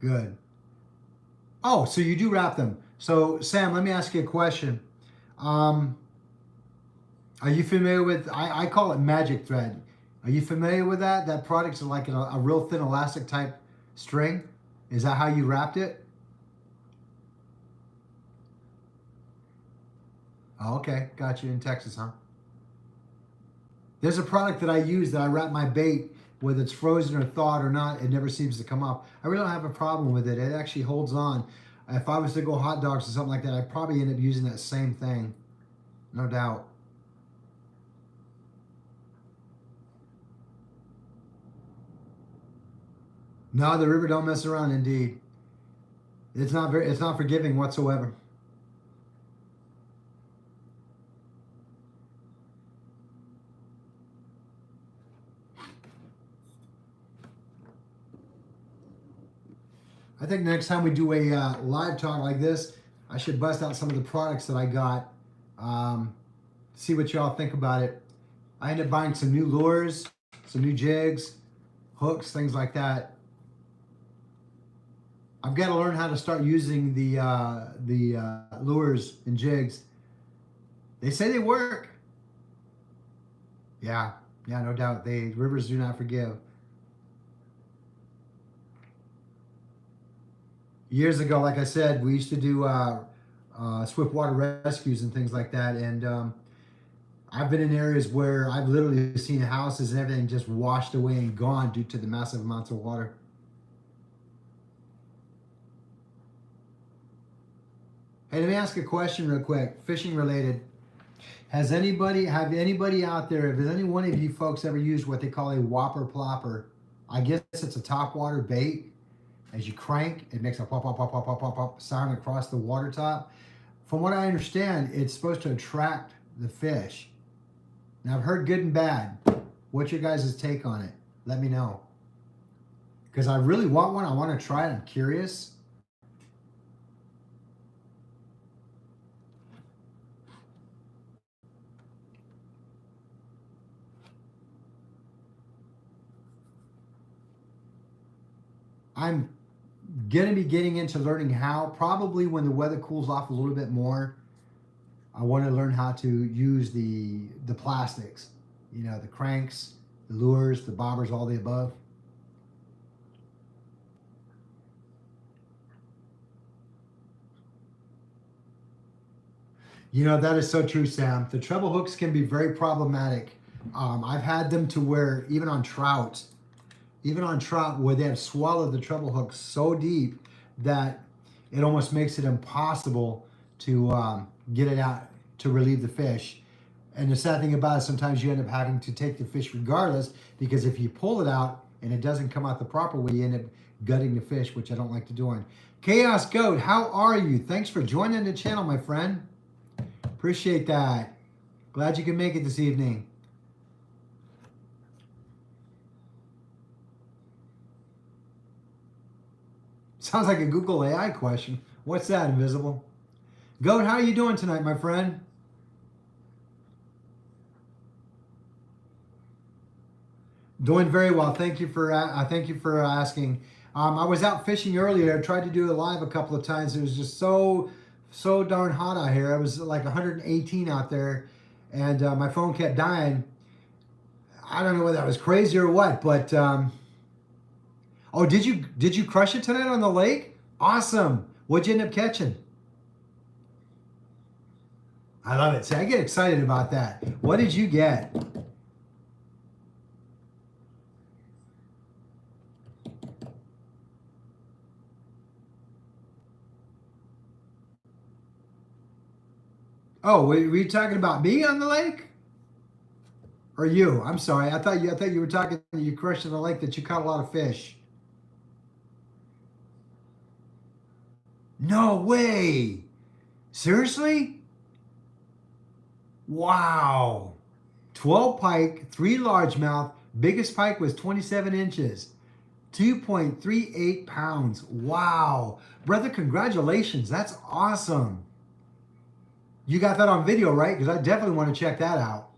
Good. Oh, so you do wrap them. So Sam, let me ask you a question. Um, are you familiar with? I call it magic thread. Are you familiar with that? That product's like a real thin elastic type string. Is that how you wrapped it? Oh, okay, got you in Texas, huh? There's a product that I use that I wrap my bait, whether it's frozen or thawed or not, it never seems to come off. I really don't have a problem with it. It actually holds on. If I was to go hot dogs or something like that, I'd probably end up using that same thing, no doubt. No, the river don't mess around. Indeed, it's not forgiving whatsoever. I think next time we do a live talk like this, I should bust out some of the products that I got. Um, See what y'all think about it. I ended up buying some new lures, some new jigs, hooks, things like that. I've got to learn how to start using the lures and jigs. They say they work. Yeah, yeah, no doubt. They rivers do not forgive. Years ago, like I said, we used to do swift water rescues and things like that, and I've been in areas where I've literally seen houses and everything just washed away and gone due to the massive amounts of water. Hey, let me ask a question real quick, fishing related. Have anybody out there, has any one of you folks ever used what they call a whopper plopper? I guess it's a top water bait. As you crank, it makes a pop, pop, pop, pop, pop, pop, pop sound across the water top. From what I understand, it's supposed to attract the fish. Now, I've heard good and bad. What's your guys' take on it? Let me know. Because I really want one. I want to try it. I'm curious. I'm going to be getting into learning how, probably when the weather cools off a little bit more. I want to learn how to use the plastics, the cranks, the lures, the bobbers, all the above. That is so true, Sam. The treble hooks can be very problematic. I've had them to where even on trout, where they have swallowed the treble hook so deep that it almost makes it impossible to get it out to relieve the fish. And the sad thing about it, sometimes you end up having to take the fish regardless, because if you pull it out and it doesn't come out the proper way, you end up gutting the fish, which I don't like to do. On Chaos Goat, how are you? Thanks for joining the channel, my friend. Appreciate that. Glad you can make it this evening. Sounds like a Google AI question. What's that, Invisible? Goat, how are you doing tonight, my friend? Doing very well. Thank you for asking. I was out fishing earlier. I tried to do a live a couple of times. It was just so darn hot out here. It was like 118 out there, and my phone kept dying. I don't know whether I was crazy or what, but oh, did you crush it tonight on the lake? Awesome. What'd you end up catching? I love it. See, I get excited about that. What did you get? Oh, were you talking about me on the lake? Or you? I'm sorry. I thought you were talking that you crushed in the lake, that you caught a lot of fish. No way. Seriously? Wow. 12 pike, 3 largemouth. Biggest pike was 27 inches. 2.38 pounds. Wow. Brother, congratulations. That's awesome. You got that on video, right? Because I definitely want to check that out.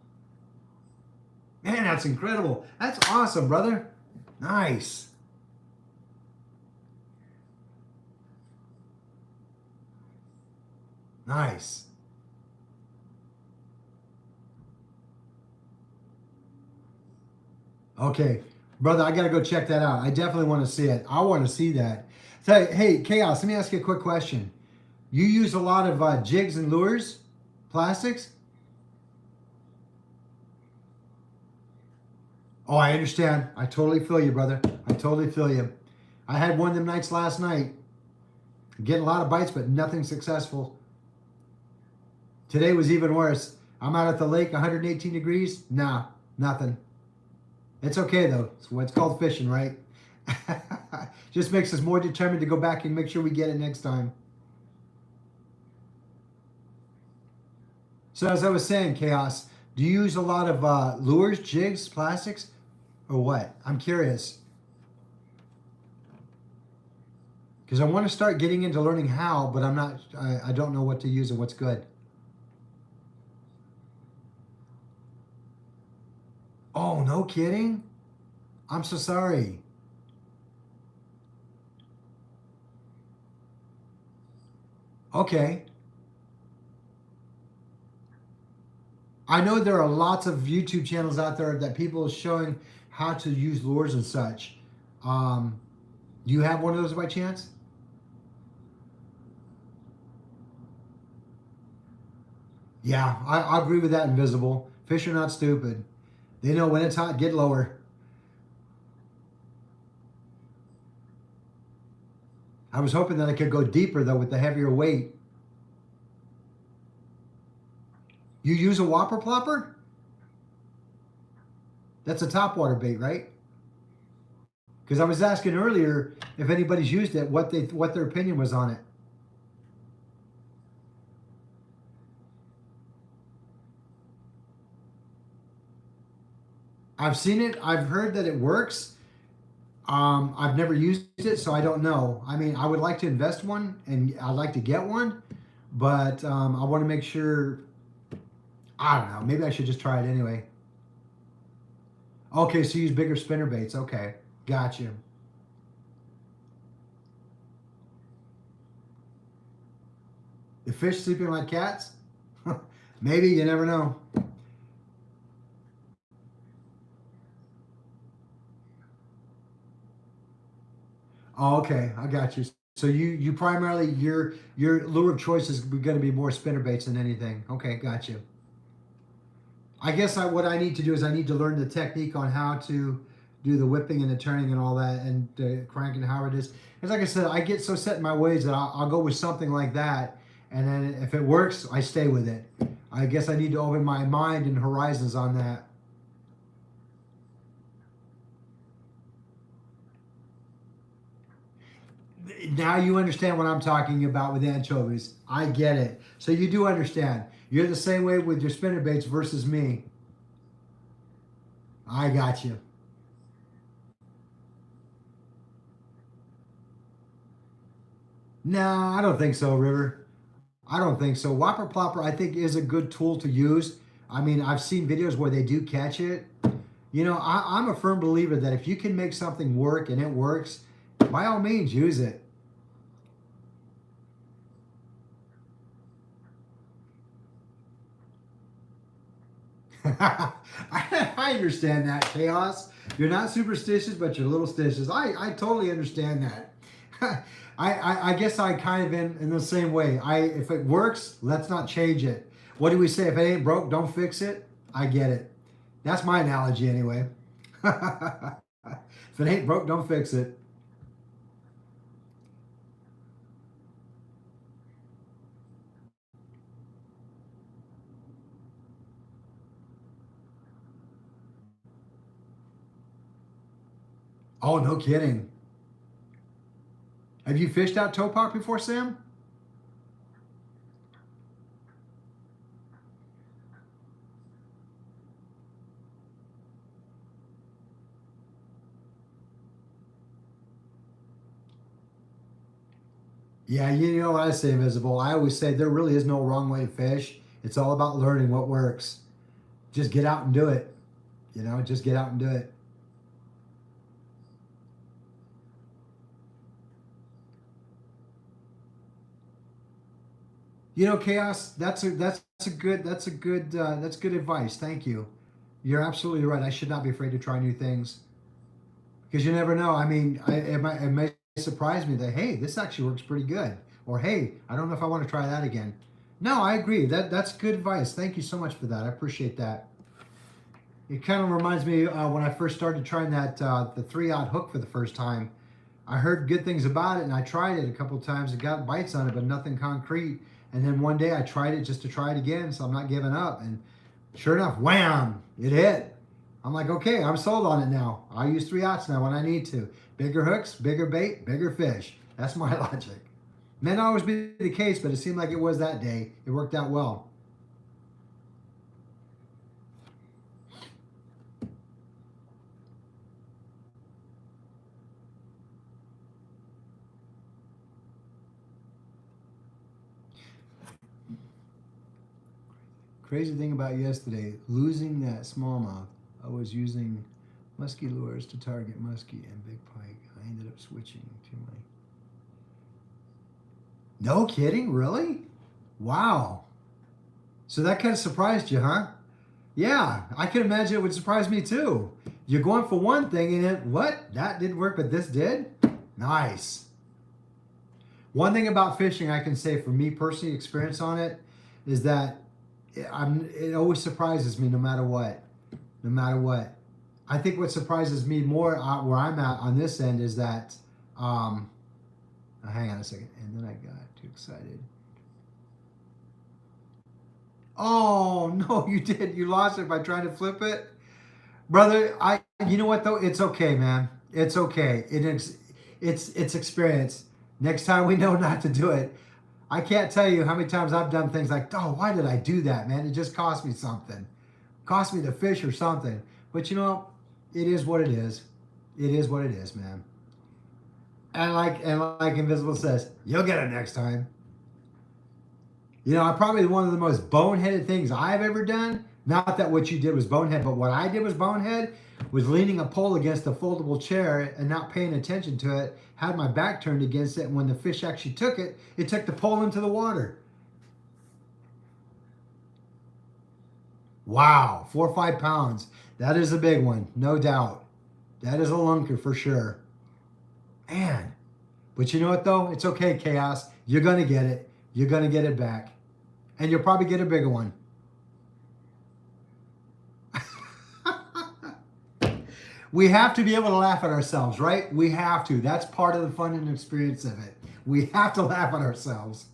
Man, that's incredible. That's awesome, brother. Nice. Nice. Okay, brother, I got to go check that out. I definitely want to see it. I want to see that. So, hey, Chaos, let me ask you a quick question. You use a lot of jigs and lures, plastics? Oh, I understand. I totally feel you, brother. I totally feel you. I had one of them nights last night. Getting a lot of bites, but nothing successful. Today was even worse. I'm out at the lake, 118 degrees. Nah, nothing. It's okay, though. It's what's called fishing, right? Just makes us more determined to go back and make sure we get it next time. So as I was saying, Chaos, do you use a lot of lures, jigs, plastics, or what? I'm curious. Because I want to start getting into learning how, but I don't know what to use and what's good. Oh, no kidding? I'm so sorry. Okay. I know there are lots of YouTube channels out there that people are showing how to use lures and such. Do you have one of those by chance? Yeah, I agree with that, Invisible. Fish are not stupid. They know when it's hot, get lower. I was hoping that I could go deeper, though, with the heavier weight. You use a whopper plopper? That's a topwater bait, right? Because I was asking earlier if anybody's used it, what their opinion was on it. I've seen it. I've heard that it works. I've never used it, so I don't know. I mean, I would like to invest one, and I'd like to get one, but I want to make sure. I don't know. Maybe I should just try it anyway. Okay, so you use bigger spinner baits. Okay, got you. The fish sleeping like cats? Maybe, you never know. Oh, okay, I got you. So you primarily your lure of choice is going to be more spinner baits than anything. Okay, got you. I guess what I need to do is I need to learn the technique on how to do the whipping and the turning and all that and cranking how it is. Because like I said, I get so set in my ways that I'll go with something like that, and then if it works, I stay with it. I guess I need to open my mind and horizons on that. Now you understand what I'm talking about with anchovies. I get it. So you do understand. You're the same way with your spinner baits versus me. I got you. No, I don't think so, River. I don't think so. Whopper Plopper, I think, is a good tool to use. I mean, I've seen videos where they do catch it. You know, I'm a firm believer that if you can make something work and it works, by all means, use it. I understand that, Chaos. You're not superstitious, but you're a little stitious. I totally understand that. I guess I kind of in the same way. If it works, let's not change it. What do we say? If it ain't broke, don't fix it. I get it. That's my analogy anyway. If it ain't broke, don't fix it. Oh, no kidding. Have you fished out Topop before, Sam? Yeah, you know what I say, Invisible. I always say there really is no wrong way to fish. It's all about learning what works. Just get out and do it. You know, just get out and do it. You know, Chaos. That's good advice. Thank you. You're absolutely right. I should not be afraid to try new things because you never know. I mean, it may surprise me that hey, this actually works pretty good, or hey, I don't know if I want to try that again. No, I agree. That's good advice. Thank you so much for that. I appreciate that. It kind of reminds me when I first started trying that the 3/0 hook for the first time. I heard good things about it, and I tried it a couple of times and got bites on it, but nothing concrete. And then one day I tried it just to try it again, so I'm not giving up. And sure enough, wham! It hit. I'm like, okay, I'm sold on it now. I'll use 3/0 now when I need to. Bigger hooks, bigger bait, bigger fish. That's my logic. May not always be the case, but it seemed like it was that day. It worked out well. Crazy thing about yesterday, losing that smallmouth, I was using musky lures to target muskie and big pike. I ended up switching to my. No kidding, really? Wow. So that kind of surprised you, huh? Yeah, I can imagine it would surprise me too. You're going for one thing and then what? That didn't work, but this did? Nice. One thing about fishing I can say from me personally, experience on it, is that it always surprises me no matter what. No matter what. I think what surprises me more where I'm at on this end is that, hang on a second, and then I got too excited. Oh no, you did. You lost it by trying to flip it, brother. You know what though? It's okay, man. It's okay. It's experience. Next time we know not to do it. I can't tell you how many times I've done things like, oh, why did I do that, man? It just cost me something, cost me the fish or something. But you know, it is what it is. It is what it is, man. And like Invisible says, you'll get it next time. You know, probably one of the most boneheaded things I've ever done. Not that what you did was bonehead, but what I did was bonehead. Was leaning a pole against a foldable chair and not paying attention to it. Had my back turned against it, and when the fish actually took it, it took the pole into the water. Wow, 4 or 5 pounds. That is a big one, no doubt. That is a lunker for sure. Man, but you know what though? It's okay, Chaos. You're gonna get it. You're gonna get it back, and you'll probably get a bigger one. We have to be able to laugh at ourselves, right? We have to. That's part of the fun and experience of it. We have to laugh at ourselves.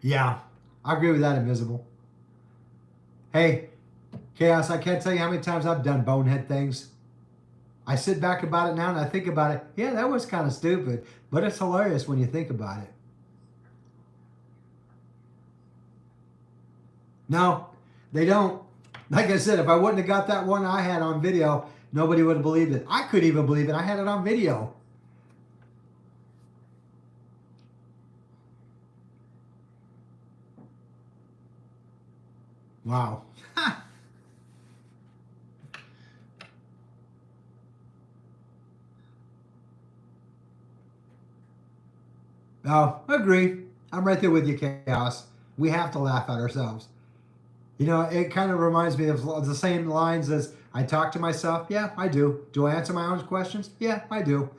Yeah, I agree with that, Invisible. Hey, Chaos, I can't tell you how many times I've done bonehead things. I sit back about it now and I think about it. Yeah, that was kind of stupid, but it's hilarious when you think about it. No, they don't. Like I said, if I wouldn't have got that one I had on video, nobody would have believed it. I couldn't even believe it. I had it on video. Wow. No, agree. I'm right there with you, Chaos. We have to laugh at ourselves. You know, it kind of reminds me of the same lines as I talk to myself. Yeah, I do. Do I answer my own questions? Yeah, I do.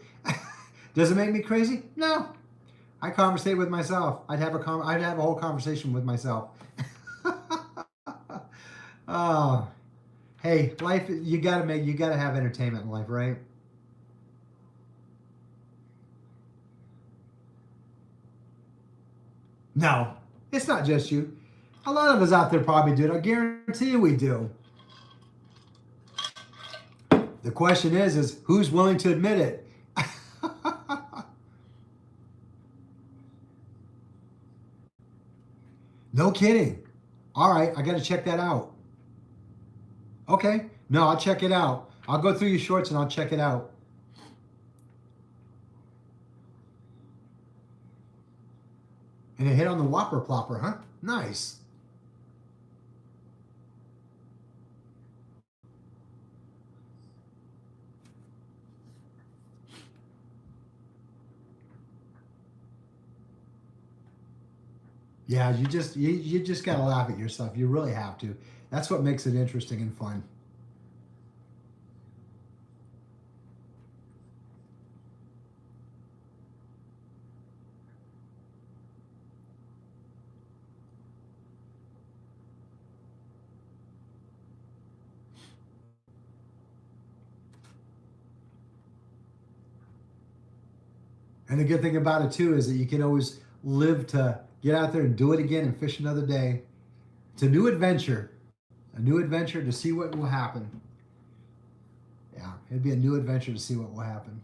Does it make me crazy? No. I conversate with myself. I'd have a whole conversation with myself. Oh, hey, life. You gotta have entertainment in life, right? No, it's not just you. A lot of us out there probably do it. I guarantee you we do. The question is who's willing to admit it? No kidding. All right, I got to check that out. Okay, no, I'll check it out. I'll go through your shorts and I'll check it out. And it hit on the Whopper Plopper, huh? Nice. Yeah, you just gotta laugh at yourself. You really have to. That's what makes it interesting and fun. And the good thing about it too is that you can always live to get out there and do it again and fish another day. It's a new adventure to see what will happen. Yeah, it'd be a new adventure to see what will happen.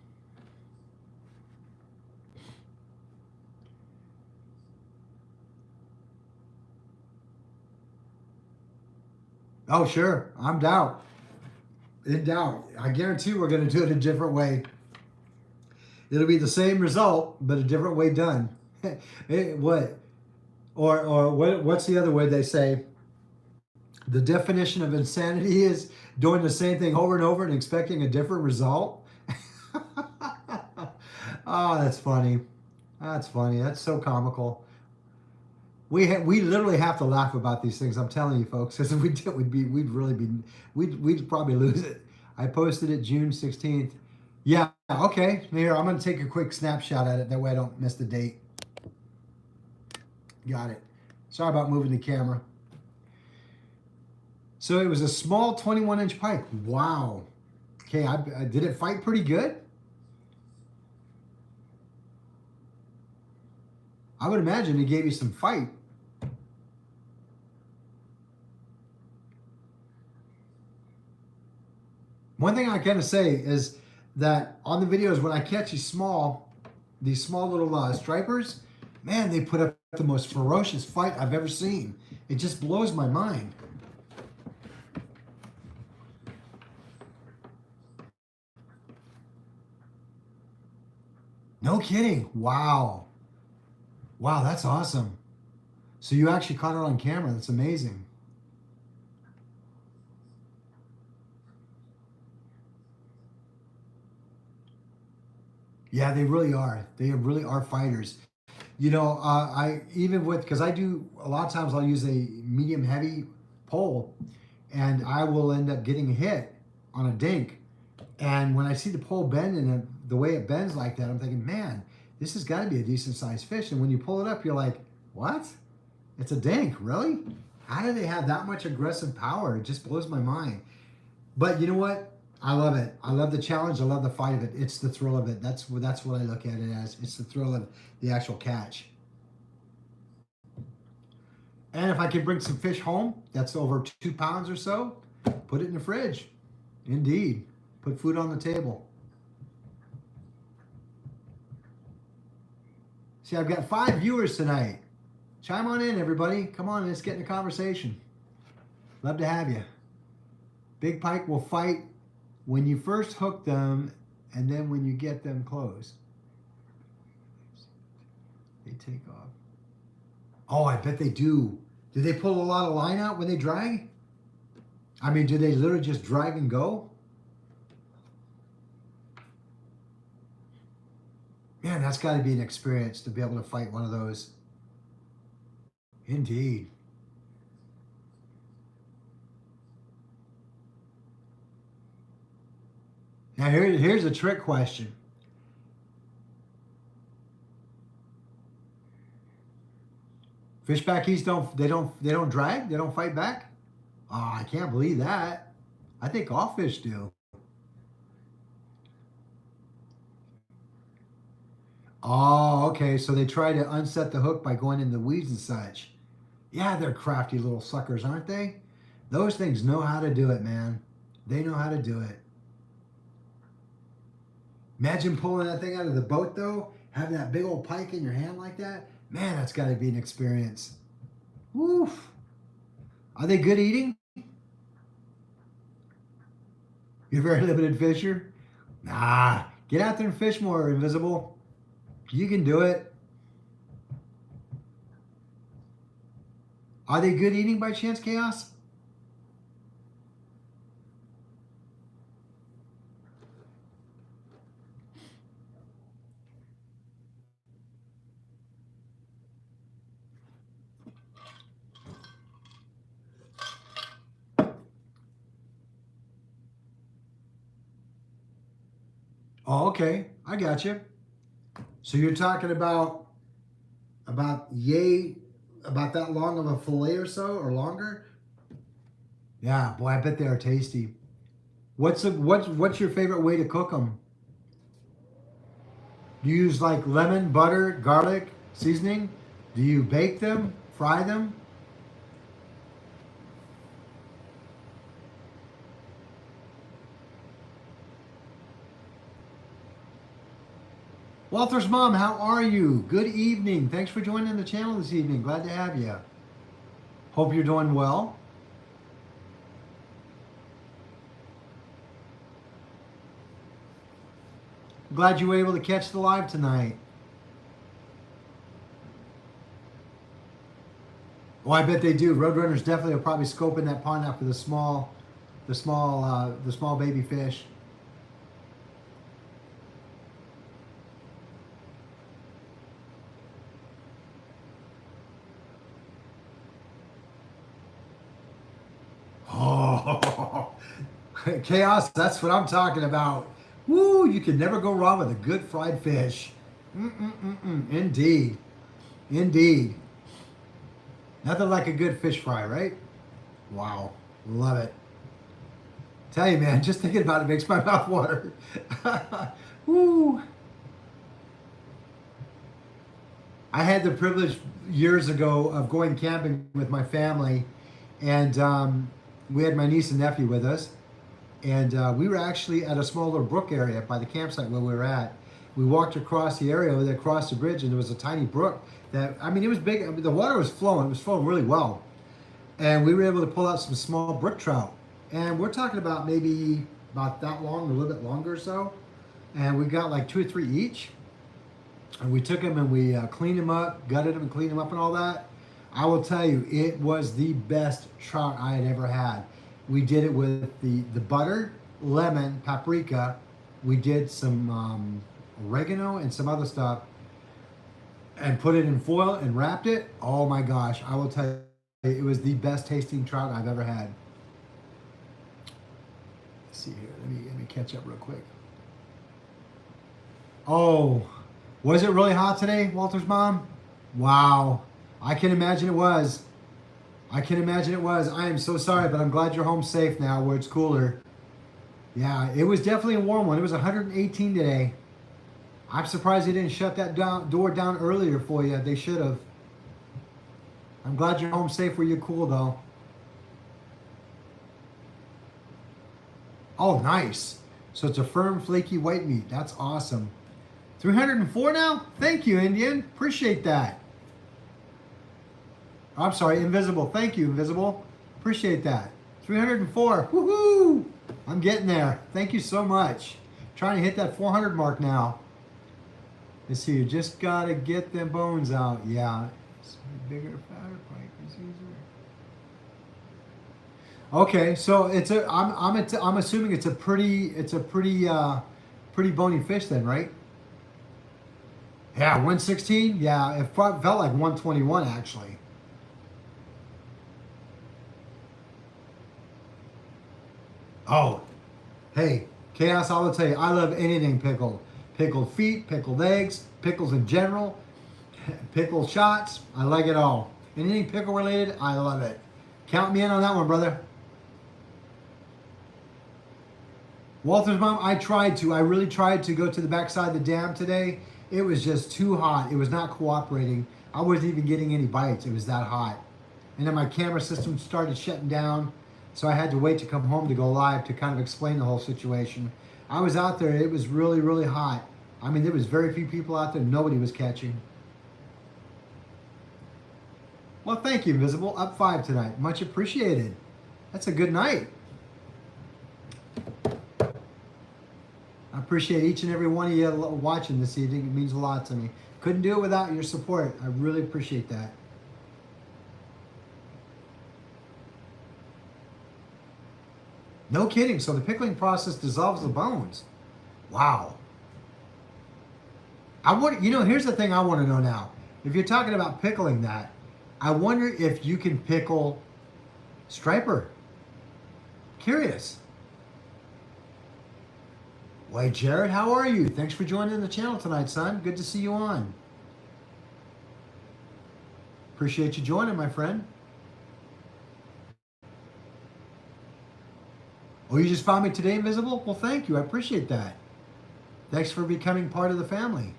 Oh, sure, I'm down. In doubt, I guarantee we're going to do it a different way. It'll be the same result, but a different way done. What? Or what? What's the other way they say? The definition of insanity is doing the same thing over and over and expecting a different result. Oh, that's funny. That's funny. That's so comical. We literally have to laugh about these things. I'm telling you, folks, because if we did, we'd really be we'd probably lose it. I posted it June 16th. Yeah, okay. Here, I'm gonna take a quick snapshot at it. That way I don't miss the date. Got it. Sorry about moving the camera. So it was a small 21-inch pike. Wow. Okay, I did it fight pretty good? I would imagine it gave you some fight. One thing I gotta say is that on the videos when I catch these small little stripers, man, they put up the most ferocious fight I've ever seen. It just blows my mind. No kidding. Wow. Wow, that's awesome. So you actually caught it on camera. That's amazing. Yeah, they really are. They really are fighters. You know, I even with because I do a lot of times I'll use a medium heavy pole, and I will end up getting hit on a dink. And when I see the pole bend and the way it bends like that, I'm thinking, man, this has got to be a decent sized fish. And when you pull it up, you're like, what? It's a dink, really? How do they have that much aggressive power? It just blows my mind. But you know what? I love it. I love the challenge. I love the fight of it. It's the thrill of it. That's what I look at it as. It's the thrill of the actual catch. And if I can bring some fish home that's over 2 pounds or so, put it in the fridge. Indeed. Put food on the table. See, I've got 5 viewers tonight. Chime on in, everybody. Come on, let's get in the conversation. Love to have you. Big pike will fight when you first hook them and then when you get them close. They take off. Oh, I bet they do. Do they pull a lot of line out when they drag? I mean, do they literally just drag and go? Man, that's got to be an experience to be able to fight one of those. Indeed. Now here's a trick question. Fishbackies don't drag? They don't fight back? Oh, I can't believe that. I think all fish do. Oh, okay. So they try to unset the hook by going in the weeds and such. Yeah, they're crafty little suckers, aren't they? Those things know how to do it, man. They know how to do it. Imagine pulling that thing out of the boat, though, having that big old pike in your hand like that. Man, that's got to be an experience. Woof. Are they good eating? You're a very limited fisher? Nah, get out there and fish more, Invisible. You can do it. Are they good eating by chance, Chaos? Oh, okay. I got you. So you're talking yay about that long of a fillet or so or longer? Yeah, boy, I bet they are tasty. What's your favorite way to cook them? Do you use like lemon, butter, garlic, seasoning? Do you bake them, fry them? Walter's mom, how are you? Good evening. Thanks for joining the channel this evening. Glad to have you. Hope you're doing well. Glad you were able to catch the live tonight. Oh, I bet they do. Roadrunners definitely are probably scoping that pond out for the small baby fish. Oh, Chaos, that's what I'm talking about. Woo, you can never go wrong with a good fried fish. Indeed. Indeed. Nothing like a good fish fry, right? Wow. Love it. Tell you, man, just thinking about it makes my mouth water. Woo. I had the privilege years ago of going camping with my family, and we had my niece and nephew with us, and we were actually at a small little brook area by the campsite where we were at. We walked across the area, they crossed the bridge, and there was a tiny brook that, I mean, it was big. I mean, the water was flowing. It was flowing really well, and we were able to pull out some small brook trout. And we're talking about maybe about that long, a little bit longer or so. And we got like 2 or 3 each. And we took them and we cleaned them up, gutted them and cleaned them up and all that. I will tell you, it was the best trout I had ever had. We did it with the butter, lemon, paprika. We did some oregano and some other stuff and put it in foil and wrapped it. Oh my gosh, I will tell you, it was the best tasting trout I've ever had. Let's see here, let me catch up real quick. Oh, was it really hot today, Walter's mom? Wow. I can imagine it was. I can imagine it was. I am so sorry, but I'm glad you're home safe now where it's cooler. Yeah, it was definitely a warm one. It was 118 today. I'm surprised they didn't shut that door down earlier for you. They should have. I'm glad you're home safe where you're cool, though. Oh, nice. So it's a firm, flaky white meat. That's awesome. 304 now? Thank you, Indian. Appreciate that. I'm sorry, Invisible. Thank you, Invisible. Appreciate that. 304. Woohoo! I'm getting there. Thank you so much. Trying to hit that 400 mark now. Let's see. You just got to get them bones out. Yeah. It's bigger, fatter, pike is easier. Okay, so it's a. I'm assuming it's a pretty pretty bony fish then, right? Yeah, 116. Yeah, it felt like 121 actually. Oh, hey, Chaos, I will tell you, I love anything pickled. Pickled feet, pickled eggs, pickles in general, pickled shots. I like it all. Anything pickle related, I love it. Count me in on that one, brother. Walter's mom, I really tried to go to the backside of the dam today. It was just too hot. It was not cooperating. I wasn't even getting any bites. It was that hot. And then my camera system started shutting down. So I had to wait to come home to go live to kind of explain the whole situation. I was out there. It was really, really hot. I mean, there was very few people out there. Nobody was catching. Well, thank you, Invisible. Up 5 tonight. Much appreciated. That's a good night. I appreciate each and every one of you watching this evening. It means a lot to me. Couldn't do it without your support. I really appreciate that. No kidding. So the pickling process dissolves the bones. Wow. Here's the thing I want to know now. If you're talking about pickling that, I wonder if you can pickle striper. Curious. Why, Jared, how are you? Thanks for joining the channel tonight, son. Good to see you on. Appreciate you joining, my friend. Oh, you just found me today, Invisible? Well, thank you. I appreciate that. Thanks for becoming part of the family.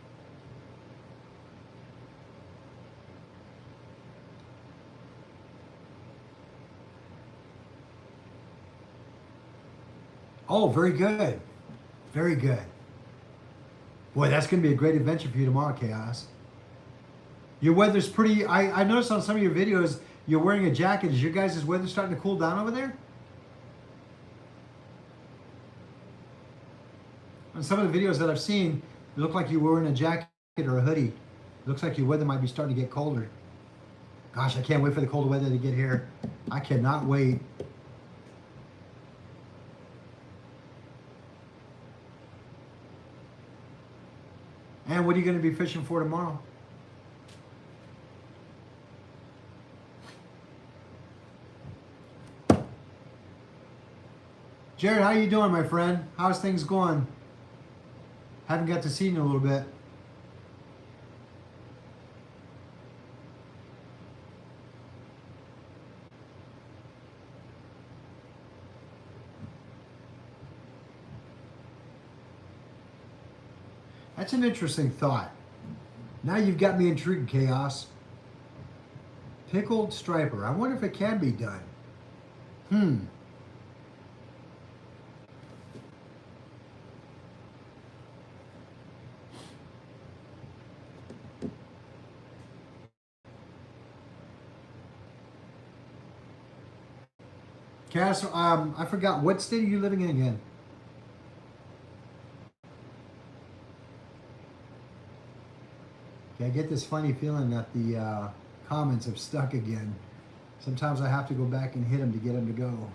Oh, very good. Very good. Boy, that's going to be a great adventure for you tomorrow, Chaos. Your weather's pretty... I noticed on some of your videos, you're wearing a jacket. Is your guys' weather starting to cool down over there? On some of the videos that I've seen, it looked like you were wearing a jacket or a hoodie. It looks like your weather might be starting to get colder. Gosh, I can't wait for the colder weather to get here. I cannot wait. And what are you going to be fishing for tomorrow? Jared, how you doing, my friend? How's things going? Haven't got to see you in a little bit. That's an interesting thought. Now you've got me intrigued, Chaos. Pickled striper. I wonder if it can be done. Hmm. Cass, I forgot, what state are you living in again? Okay, I get this funny feeling that the comments have stuck again. Sometimes I have to go back and hit them to get them to go.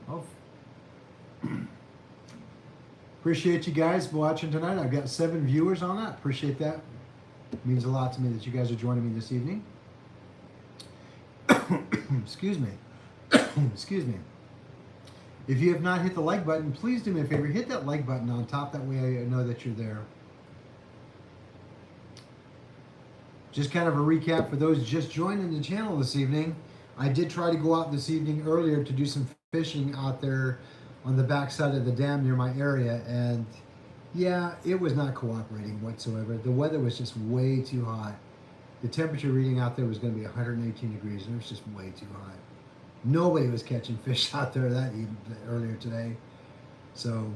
Oh. Appreciate you guys watching tonight. I've got 7 viewers on that. Appreciate that. It means a lot to me that you guys are joining me this evening. Excuse me. Excuse me. If you have not hit the like button, please do me a favor. Hit that like button on top. That way I know that you're there. Just kind of a recap for those just joining the channel this evening. I did try to go out this evening earlier to do some fishing out there on the backside of the dam near my area, and yeah, it was not cooperating whatsoever. The weather was just way too hot. The temperature reading out there was going to be 118 degrees, and it was just way too hot. Nobody was catching fish out there earlier today. So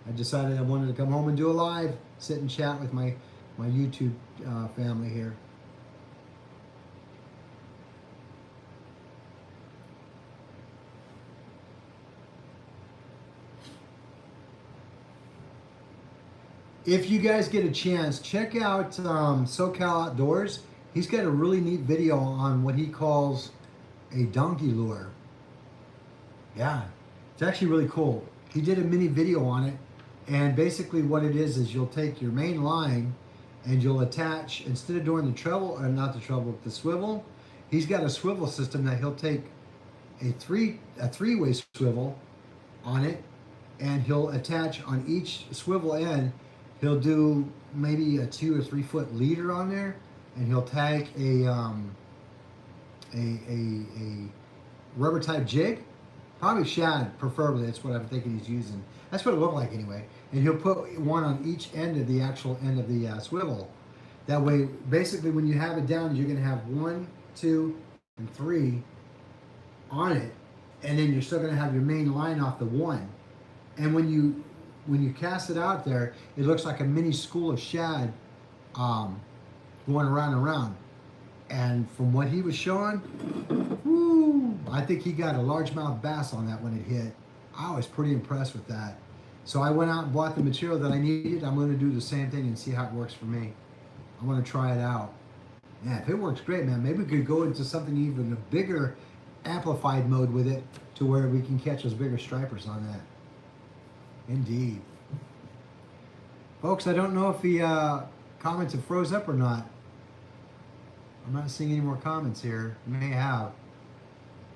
I decided I wanted to come home and do a live, sit and chat with my YouTube family here. If you guys get a chance, check out SoCal Outdoors. He's got a really neat video on what he calls a donkey lure. Yeah, it's actually really cool. He did a mini video on it, and basically what it is you'll take your main line and you'll attach, instead of doing the treble, or not the treble, the swivel, he's got a swivel system that he'll take a three-way swivel on it, and he'll attach on each swivel end. He'll do maybe a 2 or 3 foot leader on there, and he'll tag a rubber type jig, probably shad, preferably. That's what I'm thinking he's using. That's what it looked like anyway. And he'll put one on each end of the actual end of the swivel. That way, basically, when you have it down, you're going to have 1, 2, and 3 on it, and then you're still going to have your main line off the one. And when you cast it out there, it looks like a mini school of shad going around and around. And from what he was showing, woo, I think he got a largemouth bass on that when it hit. I was pretty impressed with that. So I went out and bought the material that I needed. I'm going to do the same thing and see how it works for me. I want to try it out. Yeah, if it works, great, man. Maybe we could go into something even a bigger amplified mode with it, to where we can catch those bigger stripers on that. Indeed. Folks, I don't know if the comments have froze up or not. I'm not seeing any more comments here. It may have.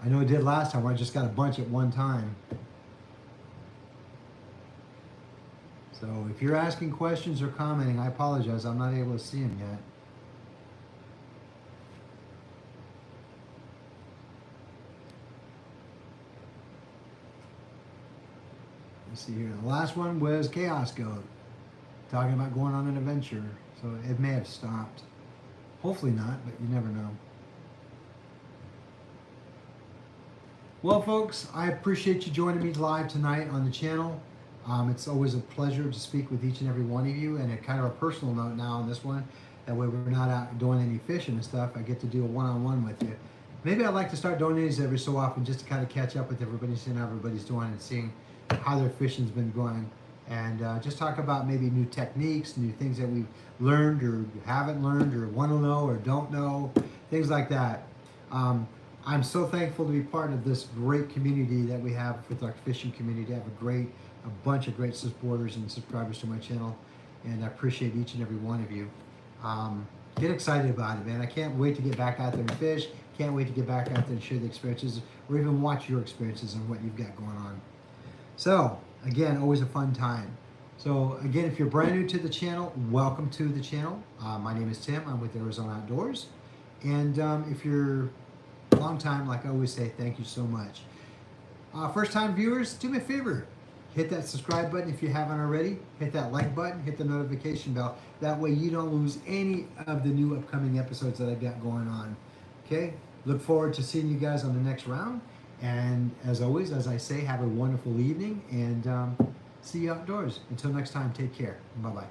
I know it did last time where I just got a bunch at one time. So if you're asking questions or commenting, I apologize. I'm not able to see them yet. Let's see here. The last one was Chaos Goat, talking about going on an adventure. So it may have stopped. Hopefully not, but you never know. Well, folks, I appreciate you joining me live tonight on the channel. It's always a pleasure to speak with each and every one of you, and a kind of a personal note now on this one. That way we're not out doing any fishing and stuff. I get to do a one-on-one with you. Maybe I'd like to start doing these every so often, just to kind of catch up with everybody, seeing how everybody's doing and seeing how their fishing's been going. And just talk about maybe new techniques, new things that we've learned or haven't learned or want to know or don't know, things like that. I'm so thankful to be part of this great community that we have with our fishing community. I have a bunch of great supporters and subscribers to my channel, and I appreciate each and every one of you. Get excited about it, man. I can't wait to get back out there and fish. Can't wait to get back out there and share the experiences, or even watch your experiences and what you've got going on. So, again, always a fun time. So again, if you're brand new to the channel, welcome to the channel. My name is Tim. I'm with Arizona Outdoors. And if you're a long time, like I always say, thank you so much. First time viewers, do me a favor. Hit that subscribe button if you haven't already. Hit that like button. Hit the notification bell. That way you don't lose any of the new upcoming episodes that I've got going on. Okay? Look forward to seeing you guys on the next round. And as always, as I say, have a wonderful evening and see you outdoors. Until next time, take care. Bye-bye.